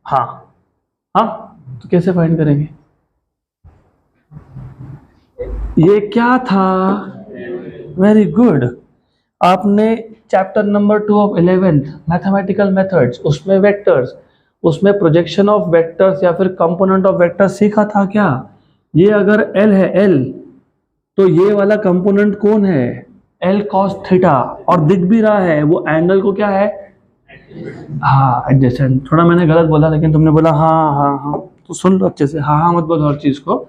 हाँ, हाँ, तो कैसे फाइंड करेंगे, ये क्या था, वेरी गुड। आपने chapter number 2 of 11th mathematical methods, उसमें वेक्टर्स, उसमें प्रोजेक्शन ऑफ वेक्टर्स या फिर कंपोनेंट ऑफ वेक्टर्स सीखा था क्या। ये अगर L है, L, तो ये वाला कंपोनेंट कौन है, L cos थीटा, और दिख भी रहा है वो एंगल को क्या है, हाँ, एडजेसेंट। थोड़ा मैंने गलत बोला लेकिन तुमने बोला हाँ हाँ हाँ, तो सुन लो अच्छे से, हाँ हाँ मत बोलो हर चीज को।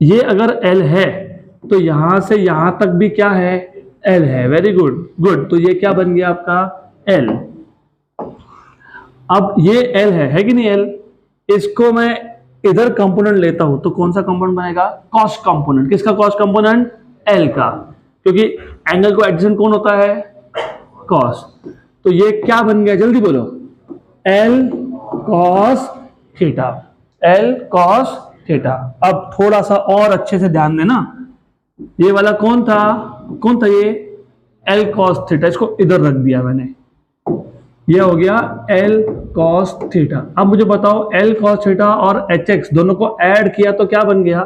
ये अगर L है तो यहां से यहां तक भी क्या है, L है, वेरी गुड, गुड। तो ये क्या बन गया आपका L। अब ये L है कि नहीं L, इसको मैं इधर कंपोनेंट लेता हूं तो कौन सा कंपोनेंट बनेगा, कॉस कंपोनेंट। किसका कॉस कंपोनेंट, L का, क्योंकि एंगल को एडजेसेंट कौन होता है, कॉस। तो ये क्या बन गया, जल्दी बोलो, L cos theta, L cos theta. अब थोड़ा सा और अच्छे से ध्यान देना, ये वाला कौन था, कौन था ये, L cos थीटा, इसको इधर रख दिया मैंने, ये हो गया L cos थीटा। अब मुझे बताओ L cos थीटा और hx दोनों को ऐड किया तो क्या बन गया,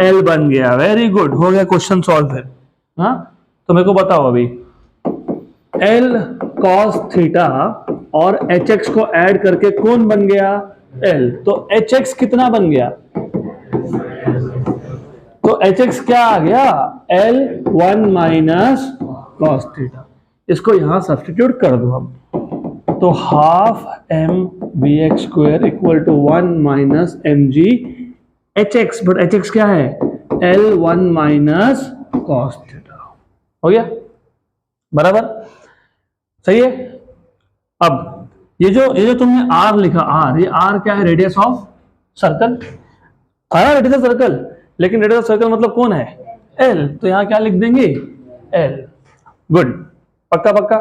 L बन गया, वेरी गुड, हो गया क्वेश्चन सॉल्व फिर। हाँ, तो मेरे को बताओ अभी L cos थीटा और hx को ऐड करके कौन बन गया, L। तो hx कितना बन गया, तो hx क्या आ गया, L 1 माइनस cos थीटा। इसको यहां सब्स्टिट्यूट कर दो अब, तो half M V X square equal to 1 minus M G H X, but H X क्या है, L 1 माइनस cos थीटा, हो गया, बराबर, सही है। अब ये जो तुमने R लिखा, R, ये R क्या है, रेडियस ऑफ सर्कल, हाँ रेडियस ऑफ सर्कल, लेकिन रेडियस ऑफ सर्कल मतलब कौन है, L, तो यहां क्या लिख देंगे, L, गुड, पक्का पक्का,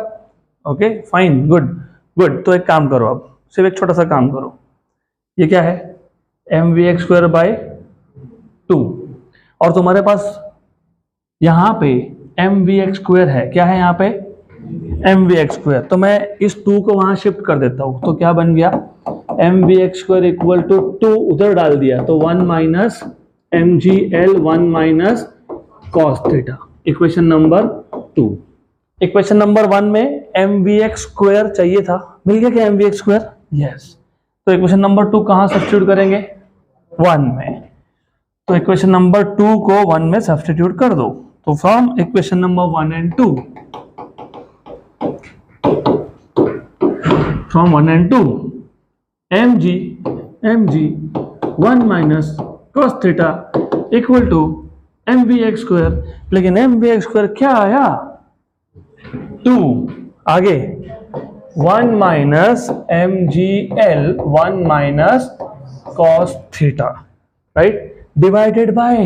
ओके फाइन, गुड गुड। तो एक काम करो, अब सिर्फ एक छोटा सा काम करो, ये क्या है, M V X square by 2, और तुम्हारे पास यहाँ पे एम वी एक्स स्क्वायर है, क्या है यहाँ पे एम वी एक्स स्क्वायर, तो मैं इस 2 को वहां शिफ्ट कर देता हूँ, तो क्या बन गया M V X square equal to 2 उधर डाल दिया तो 1 minus M G L 1 minus cos theta, equation number 2। Equation number 1 में एम वी एक्स स्क्वायर चाहिए था, मिल गया क्या M V X square, yes. तो इक्वेशन नंबर 2 कहां सब्स्टिट्यूट करेंगे 1 में, तो इक्वेशन नंबर 2 को 1 में सब्स्टिट्यूट कर दो, तो from equation number 1 and 2, from 1 and 2 M G 1 minus cos theta equal to M V X square, लेकिन एम वी एक्स स्क्वायर क्या आया 2, आगे 1 minus M G L 1 minus cos theta, right, divided by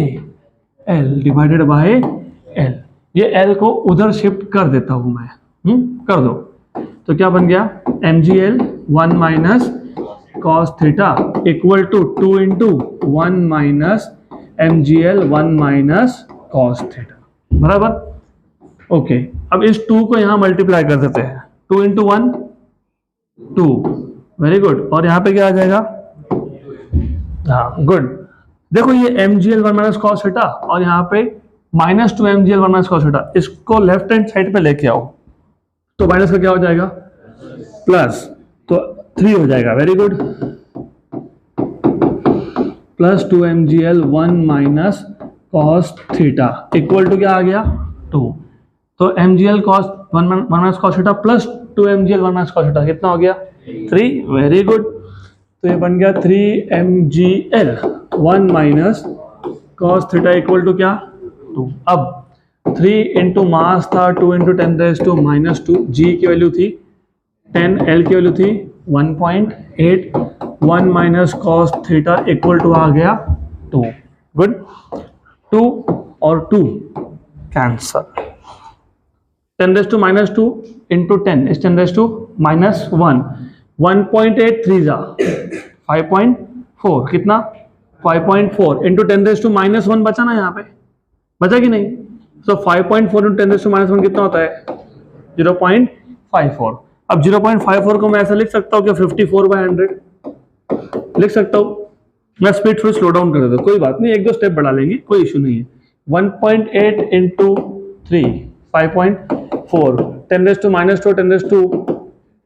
L, ये L को उधर shift कर देता हूं मैं, कर दो, तो क्या बन गया M G L 1 minus cos theta equal to 2 into 1 minus M G L 1 minus cos theta, बराबर। ओके, अब इस 2 को यहां मल्टीप्लाई कर देते हैं, 2 इंटू 1 2, वेरी गुड, और यहां पे क्या आ जाएगा, हाँ गुड, देखो ये M G L 1 minus cos theta और यहाँ पे minus 2 M G L 1 minus cos theta, इसको लेफ्ट हैंड साइड पे लेके आओ, तो माइनस का क्या हो जाएगा प्लस, तो 3 हो जाएगा, very good, plus 2 M G L 1 minus cos theta equal to क्या आ गया 2, तो M G L cos 1 minus cos theta plus 2 M G L 1 minus cos theta कितना हो गया 3, वेरी गुड, तो ये बन गया 3 M G L 1 minus cos theta equal to क्या 2। अब 3 इंटू मास था 2 into 10 raise to minus 2, G की वैल्यू थी 10, एल की वैल्यू थी 1.8, 1 minus cos theta equal to आ गया 2, गुड, 2 और 2 cancel, 10 raise to minus 2 into 10 is 10 raise to minus 1, 1.8 3 जा 5.4, कितना 5.4 इंटू 10 रेज़ टू माइनस 1 बचा ना, यहाँ पे बचा कि नहीं, तो 5.4 इंटू 10 रेज़ टू माइनस 1 कितना होता है 0.54। अब 0.54 को मैं ऐसा लिख सकता हूँ कि 54/100 लिख सकता हूँ, मैं स्पीड थोड़ी स्लो डाउन कर देता हूँ, कोई बात नहीं, 1-2 स्टेप बढ़ा लेंगे, कोई इशू नहीं है। 1.8 into 3 5.4, 10 raise to minus 2 10 raise to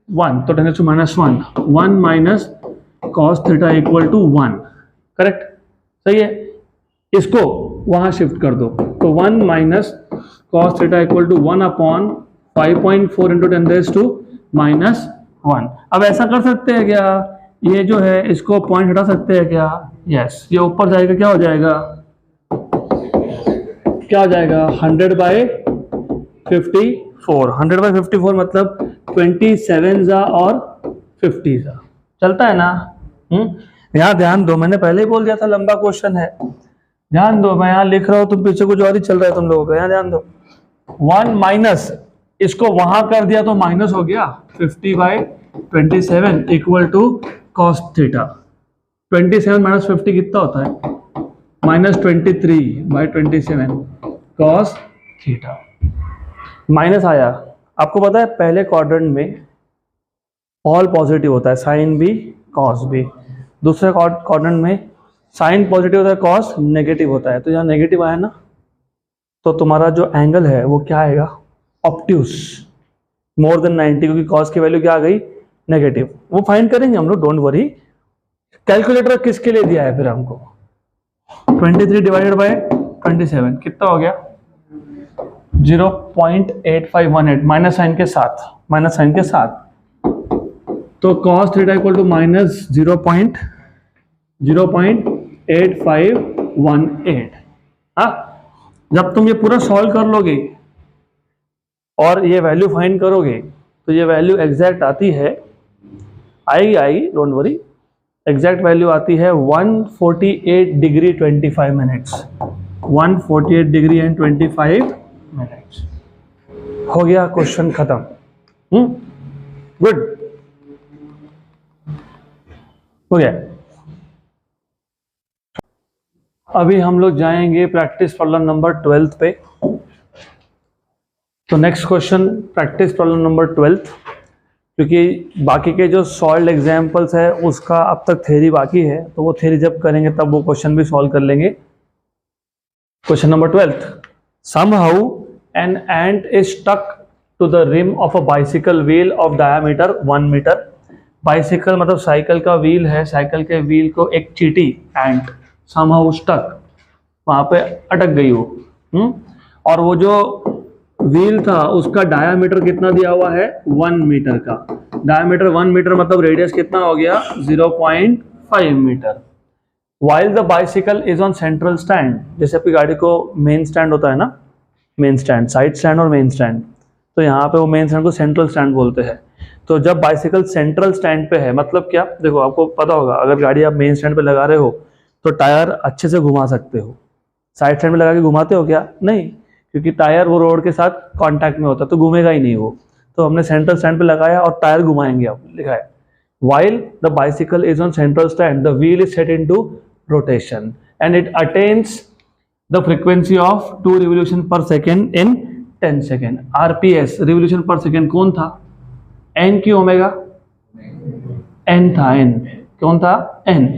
1, तो 10 raise to minus 1, 1 minus cos theta equal to 1, correct, सही है, इसको वहां शिफ्ट कर दो, तो 1 minus cos theta equal to 1 upon 5.4 into 10 raise to minus 1। अब ऐसा कर सकते हैं क्या, ये जो है इसको पॉइंट हटा सकते हैं क्या, यस, ये ऊपर जाएगा, क्या हो जाएगा 100/54, 100/54 मतलब 27 जा और 50 जा, चलता है ना, यहाँ ध्यान दो, मैंने पहले ही बोल दिया था लंबा क्वेश्चन है, ध्यान दो, मैं यहाँ लिख रहा हूँ, तुम पीछे कुछ और ही चल रहा है तुम लोगों का, यहाँ ध्यान दो, 1 माइनस इसको वहां कर दिया तो माइनस हो गया 50/27 equal to cos theta, 27 minus 50 कितना होता है माइनस 23/27 cos थीटा, माइनस आया। आपको पता है पहले क्वाड्रेंट में ऑल पॉजिटिव होता है, साइन भी कॉस भी, दूसरे क्वाड्रेंट में साइन पॉजिटिव होता है कॉस नेगेटिव होता है, तो यहाँ नेगेटिव आया ना, तो तुम्हारा जो एंगल है वो क्या आएगा ऑब्ट्यूस, मोर देन 90, क्योंकि कॉस की वैल्यू क्या आ गई नेगेटिव, वो फाइंड करेंगे हम लोग, डोंट वरी। कैलकुलेटर किसके लिए दिया है फिर हमको, 23 डिवाइडेड बाय 27 कितना हो गया 0.8518, माइनस साइन के साथ, माइनस साइन के साथ, तो cos theta equal to minus 0.8518। हाँ, जब तुम ये पूरा सॉल्व कर लोगे और ये वैल्यू फाइंड करोगे तो ये वैल्यू एग्जैक्ट आती है, आएगी, डोंट वरी, एग्जैक्ट वैल्यू आती है 148 degree 25 minutes, 148 degree and 25 minutes. हो गया क्वेश्चन खत्म, गुड, हो गया। अभी हम लोग जाएंगे प्रैक्टिस प्रॉब्लम नंबर 12 पे। तो next question practice problem number 12, क्योंकि बाकी के जो सॉल्व एग्जाम्पल्स है उसका अब तक थ्योरी बाकी है, तो वो थ्योरी जब करेंगे तब वो क्वेश्चन भी सॉल्व कर लेंगे। Question number 12, somehow an ant is stuck to the rim of a bicycle wheel of diameter 1 meter। Bicycle मतलब साइकिल का व्हील है, साइकिल के व्हील को एक चींटी एंट somehow stuck वहां पे अटक गई वो। और वो जो व्हील था उसका डायामीटर कितना दिया हुआ है 1 मीटर का। डायामीटर 1 मीटर मतलब रेडियस कितना हो गया 0.5 metre. While the bicycle is on central stand, जैसे आपकी गाड़ी को मेन स्टैंड होता है ना, मेन स्टैंड, साइड स्टैंड और मेन स्टैंड, तो यहाँ पे वो मेन स्टैंड को सेंट्रल स्टैंड बोलते हैं। तो जब बाइसिकल सेंट्रल स्टैंड पे है मतलब क्या, देखो आपको पता होगा अगर गाड़ी आप मेन स्टैंड पे लगा रहे हो तो टायर अच्छे से घुमा सकते हो। साइड स्टैंड में लगा के घुमाते हो क्या? नहीं, क्योंकि टायर वो रोड के साथ कांटेक्ट में होता है तो घूमेगा ही नहीं वो। तो हमने सेंट्रल स्टैंड पे लगाया और टायर घुमाएंगे, आप लिखा है while the bicycle is on central stand the wheel is set into rotation and it attains the frequency of 2 revolution per second in 10 second। RPS revolution per second कौन था? n की ओमेगा, n था, n कौन था? n।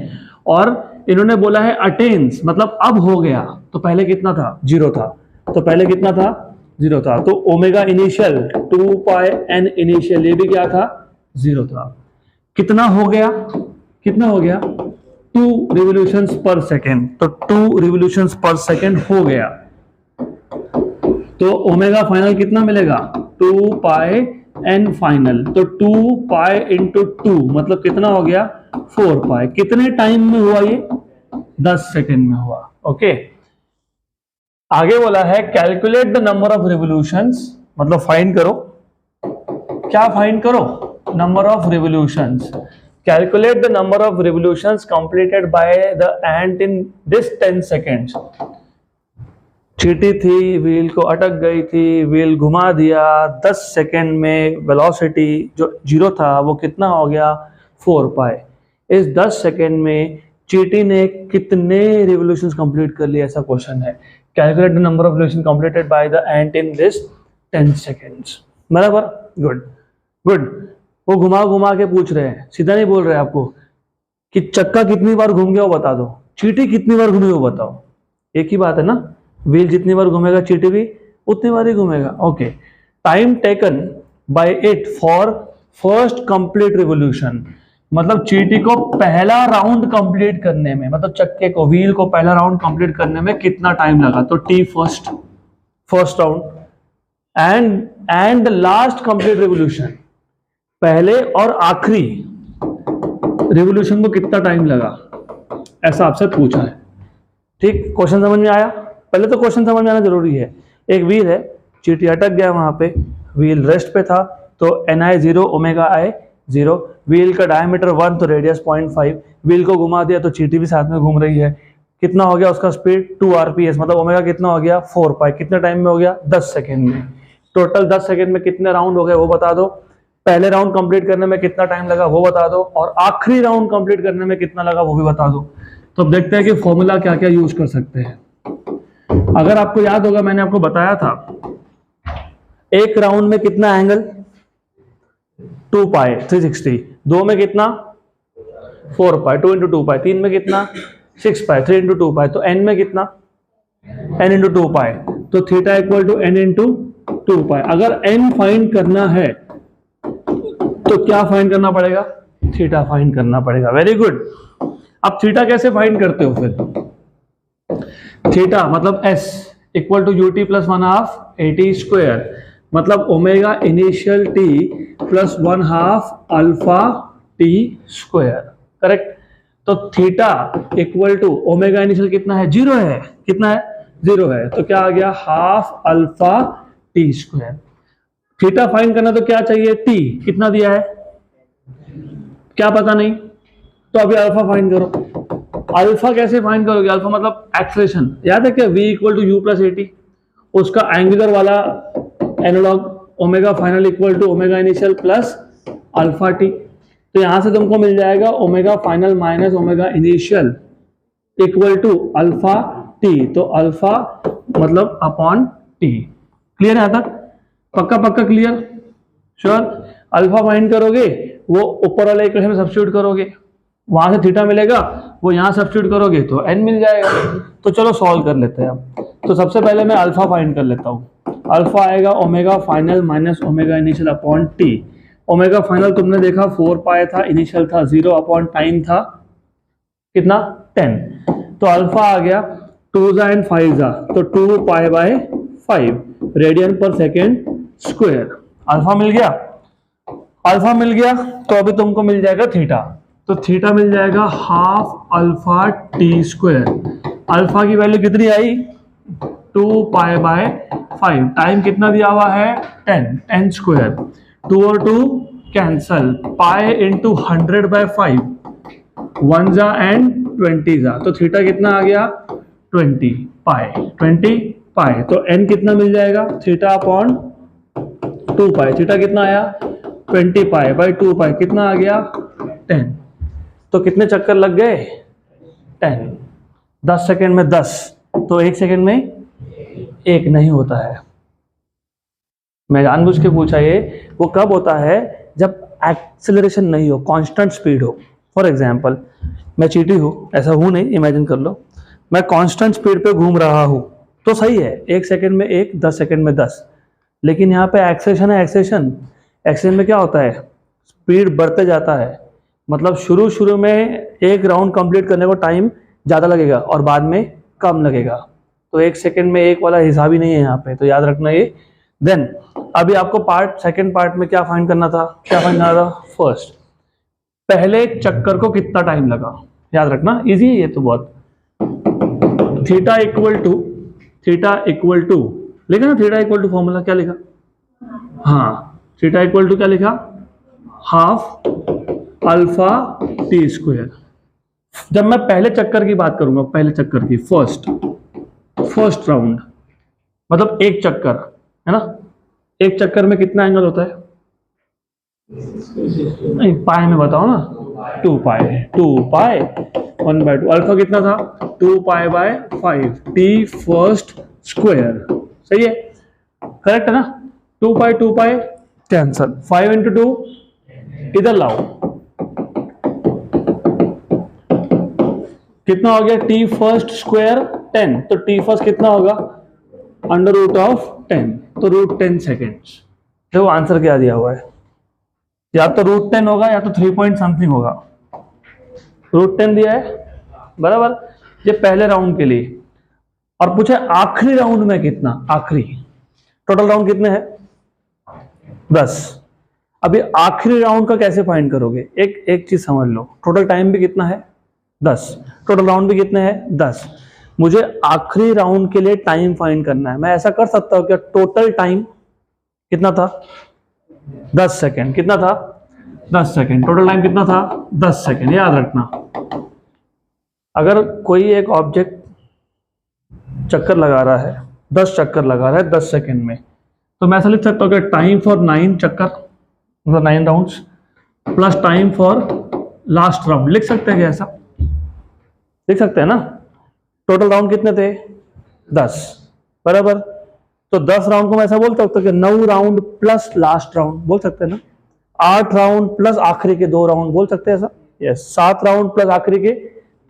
और इन्होंने बोला है अटेन्स मतलब अब हो गया, तो पहले कितना था? 0 था। तो पहले कितना था? 0 था। तो ओमेगा इनिशियल 2 पाई n इनिशियल ये भी क्या था? 0 था। कितना हो गया? कितना हो गया? 2 रिवोल्यूशंस पर सेकेंड। तो 2 रिवोल्यूशंस पर सेकेंड हो गया, तो ओमेगा फाइनल कितना मिलेगा? 2 पाई n फाइनल। तो 2 पाई इंटू 2 मतलब कितना हो गया? 4 पाई। कितने टाइम में हुआ ये? 10 सेकेंड में हुआ। ओके, आगे बोला है calculate the number of revolutions, मतलब फाइंड करो। क्या फाइंड करो? Number of revolutions. Calculate the number of revolutions completed by the ant in this 10 seconds. चींटी थी, व्हील को अटक गई थी, व्हील घुमा दिया, 10 सेकेंड में वेलोसिटी जो 0 था वो कितना हो गया? 4 पाई। इस 10 सेकेंड में चींटी ने कितने रिवोल्यूशंस कंप्लीट कर लिए, ऐसा क्वेश्चन है। Calculate the number of revolution completed by the ant in this 10 seconds. बराबर, गुड गुड। वो घुमा घुमा के पूछ रहे हैं, सीधा नहीं बोल रहे आपको कि चक्का कितनी बार घूम गया वो बता दो, चींटी कितनी बार घूमी वो बताओ। एक ही बात है ना, व्हील जितनी बार घूमेगा चींटी भी उतनी बार ही घूमेगा। Okay, time taken by it for first complete revolution, मतलब चींटी को पहला राउंड कंप्लीट करने में, मतलब चक्के को, व्हील को पहला राउंड कंप्लीट करने में कितना टाइम लगा? तो T first round and last complete revolution, पहले और आखिरी रिवोल्यूशन को कितना टाइम लगा, ऐसा आपसे पूछा है। ठीक, क्वेश्चन समझ में आया? पहले तो क्वेश्चन समझ में आना जरूरी है। एक व्हील है, चींटी अटक गया वहां पे, व्हील रेस्ट पे था, तो ni 0 ओमेगा i 0, व्हील का डायमीटर 1 तो रेडियस 0.5, व्हील को घुमा दिया तो चींटी भी साथ में घूम रही है। कितना हो गया उसका स्पीड? 2 RPS, मतलब ओमेगा कितना हो गया? 4 पाई। कितने टाइम में हो गया? 10 सेकेंड में। टोटल 10 सेकेंड में कितने राउंड हो गए वो बता दो, पहले राउंड कंप्लीट करने में कितना टाइम लगा वो बता दो, और आखिरी राउंड कंप्लीट करने में कितना लगा वो भी बता दो। तो अब देखते हैं कि फॉर्मूला क्या क्या यूज कर सकते हैं। अगर आपको याद होगा मैंने आपको बताया था एक राउंड में कितना एंगल? 2 पाई 360, 2 में कितना? 4 पाई, 2 इंटू 2 पाई, 3 में कितना? 6 पाई, 3 इंटू 2 पाई, तो n में कितना? n इंटू 2 पाई, तो theta equal to n into 2 pi. अगर n फाइंड करना है तो क्या फाइंड करना पड़ेगा? थीटा फाइंड करना पड़ेगा। Very good. अब थीटा कैसे फाइंड करते हो फिर? थीटा मतलब s equal to ut plus 1/2 at square, मतलब omega initial t plus 1/2 alpha t square. Correct. तो theta equal to omega initial कितना है? 0 है। कितना है? 0 है। तो क्या आ गया? Half alpha t square. Theta find करना तो क्या चाहिए? t कितना दिया है क्या पता नहीं, तो अभी अल्फा फाइंड करो। अल्फा कैसे फाइंड करोगे? अल्फा मतलब एक्सेलरेशन, याद है क्या? v equal to U plus A T, उसका एंगुलर वाला analogue omega final equal to omega initial plus alpha T. तो यहां से तुमको मिल जाएगा omega final minus omega initial equal to alpha T, तो अल्फा मतलब अपॉन टी। क्लियर है तक? पक्का पक्का क्लियर, श्योर। अल्फा फाइंड करोगे वो ऊपर वाले इक्वेशन में सब्स्टिट्यूट करोगे, वहां से थीटा मिलेगा, वो यहाँ सब्स्टिट्यूट करोगे तो एन मिल जाएगा। तो चलो सॉल्व कर लेते हैं अब। तो सबसे पहले मैं अल्फा फाइंड कर लेता हूँ। अल्फा आएगा omega final minus omega initial upon T. Omega final तुमने देखा 4 पाई था, इनिशियल था 0 अपॉन टाइम था कितना 10। तो अल्फा आ गया 2 जा एंड 5 जा, तो 2 पाई बाय 5 रेडियन पर सेकेंड स्क्वायर। अल्फा मिल गया, अल्फा मिल गया। तो अभी तुमको मिल जाएगा थीटा, तो थीटा मिल जाएगा half alpha T square. Alpha की वैल्यू कितनी आई 2 पाई बाय 5, टाइम कितना दिया हुआ है 10, n स्क्वायर, 2 और 2 कैंसल, पाई इंटू 100 बाय 5, 1 जा एंड 20 जा, तो थीटा कितना आ गया 20 पाई, 20 पाई। तो n कितना मिल जाएगा थीटा अपॉन 2 पाई, थीटा कितना आया 20 पाई बाई 2 पाई, कितना आ गया 10। तो कितने चक्कर लग गए 10, 10 सेकेंड में 10, तो 1 सेकेंड में 1 नहीं होता है। मैं जानबूझ के पूछा ये, वो कब होता है जब एक्सेलरेशन नहीं हो, कांस्टेंट स्पीड हो। फॉर एग्जांपल मैं चींटी हूँ, ऐसा हूँ नहीं, इमेजिन कर लो, मैं कांस्टेंट स्पीड पे घूम रहा हूँ तो सही है, 1 सेकेंड में 1, 10 सेकेंड में 10। लेकिन यहाँ पे एक्सेलेरेशन है, एक्सेलेरेशन, एक्सेलेरेशन में क्या होता है स्पीड बढ़ते जाता है, मतलब शुरू में एक राउंड कंप्लीट करने को टाइम ज़्यादा लगेगा और बाद में कम लगेगा। तो 1 सेकेंड में 1 वाला हिसाब ही नहीं है यहाँ पे, तो याद रखना ये। देन अभी आपको सेकेंड पार्ट में क्या फाइंड करना था, फर्स्ट पहले चक्कर को कितना टाइम लगा, याद रखना, इजी है ये तो बहुत। थीटा इक्वल टू लिखा ना, थीटा इक्वल टू फॉर्मूला क्या लिखा, हाँ थीटा इक्वल टू क्या लिखा, हाफ अल्फा टी स्क्वायर। जब मैं पहले चक्कर की बात करूंगा, पहले चक्कर की फर्स्ट राउंड, मतलब एक चक्कर है ना, एक चक्कर में कितना एंगल होता है, नहीं पाई में बताओ ना, 2 पाई 1/2, अल्फा कितना था 2 pi by 5 T first square, सही है, करेक्ट है ना। 2 पाई कैंसल, 5 इंटू 2 इधर लाओ, कितना हो गया टी फर्स्ट स्क्वायर 10, तो टी फर्स्ट कितना होगा अंडर रूट ऑफ 10, तो रूट 10 सेकेंड्स। देखो आंसर क्या दिया हुआ है, या तो रूट 10 होगा या तो 3 पॉइंट समथिंग होगा, रूट 10 दिया है बराबर, ये पहले राउंड के लिए। और पूछे आखिरी राउंड में कितना, आखिरी टोटल राउंड कितने हैं 10। अभी आखिरी राउंड का कैसे फाइंड करोगे, एक चीज समझ लो, टोटल टाइम भी कितना है 10, टोटल राउंड भी कितने हैं 10, मुझे आखिरी राउंड के लिए टाइम फाइंड करना है। मैं ऐसा कर सकता हूं क्या, टोटल टाइम कितना था 10 सेकेंड, कितना था 10 सेकेंड, टोटल टाइम कितना था 10 सेकेंड। याद रखना, अगर कोई एक ऑब्जेक्ट चक्कर लगा रहा है, 10 चक्कर लगा रहा है 10 सेकेंड में, तो मैं ऐसा लिख सकता हूँ कि टाइम फॉर 9 चक्कर, मतलब 9 rounds plus time for last round, लिख सकते हैं क्या, ऐसा लिख सकते हैं ना। टोटल राउंड कितने थे 10 बराबर, तो 10 राउंड को मैं ऐसा बोल सकता हूँ कि 9 राउंड प्लस लास्ट राउंड बोल सकते हैं ना, 8 राउंड प्लस आखिरी के 2 राउंड बोल सकते हैं ऐसा, यस 7 राउंड प्लस आखिरी के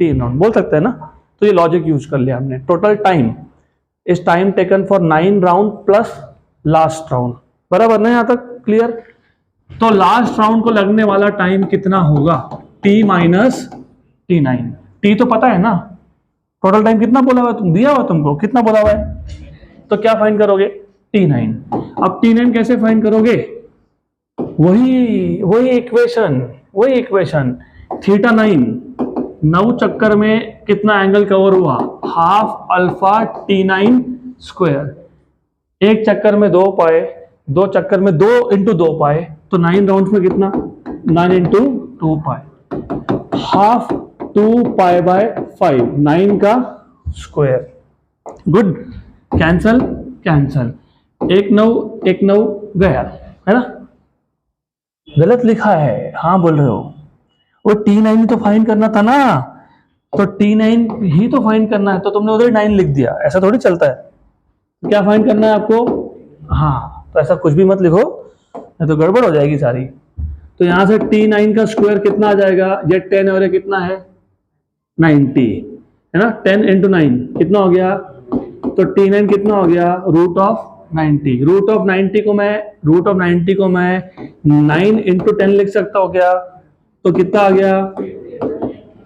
3 राउंड बोल सकते हैं ना। तो ये लॉजिक यूज कर लिया हमने, total time is time taken for 9 round plus last round, बराबर ना, यहां तक क्लियर। तो लास्ट राउंड को लगने वाला टाइम कितना होगा, t माइनस T9, t तो पता है ना, टोटल टाइम कितना बोला हुआ तुम, दिया हुआ तुमको कितना बोला हुआ है, तो क्या फाइंड करोगे T9। अब T9 कैसे फाइंड करोगे, वही इक्वेशन थीटा 9 चक्कर में कितना एंगल कवर हुआ, हाफ अल्फा T9 स्क्वायर, एक चक्कर में 2 पाए, 2 चक्कर में 2 इंटू 2 पाए, तो 9 राउंड में कितना 9 इंटू 2 पाए, हाफ 2 पाई बाय 5, 9 का स्क्वायर, गुड, कैंसल, एक नौ गया है ना, गलत लिखा है, हाँ बोल रहे हो, वो T9 तो फाइंड करना था ना, तो T9 ही तो फाइंड करना है, तो तुमने उधर 9 लिख दिया, ऐसा थोड़ी चलता है। क्या फाइंड करना है आपको, हाँ तो ऐसा कुछ भी मत लिखो, नहीं तो गड़बड़ हो जाएगी सारी। तो यहाँ से T9 का स्क्वायर कितना आ जाएगा, ये 10 और ये कितना है 90 है ना, 10 into 9 कितना हो गया, तो T9 कितना हो गया रूट ऑफ 90। रूट ऑफ 90 को मैं 9 into 10 लिख सकता हूँ क्या, तो कितना आ गया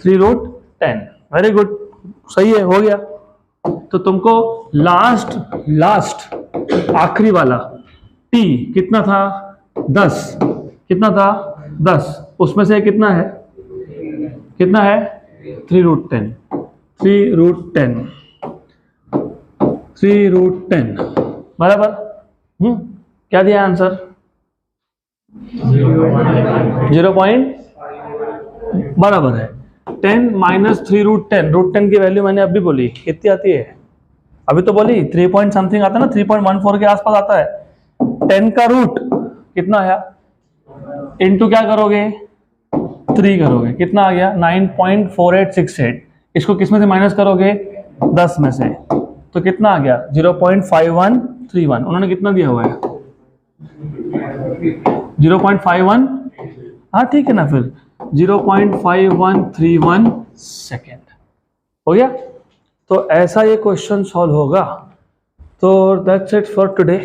3√10। वेरी गुड, सही है, हो गया। तो तुमको लास्ट आखिरी वाला T कितना था 10, कितना था 10, उसमें से कितना है 3√10 बराबर। क्या दिया आंसर 0 बराबर है। 10 माइनस 3√10, √10 की वैल्यू मैंने अभी बोली कितनी आती है, अभी तो बोली 3 पॉइंट समथिंग आता है ना, 3.14 के आसपास आता है। 10 का रूट कितना आया, इनटू क्या करोगे 3 करोगे, कितना आ गया 9.4868। इसको किस में से माइनस करोगे 10 में से, तो कितना आ गया 0.5131। उन्होंने कितना दिया हुआ है 0.51, हाँ ठीक है ना, फिर 0.5131 सेकेंड हो गया। तो ऐसा ये क्वेश्चन सॉल्व होगा। तो दैट्स इट फॉर टुडे।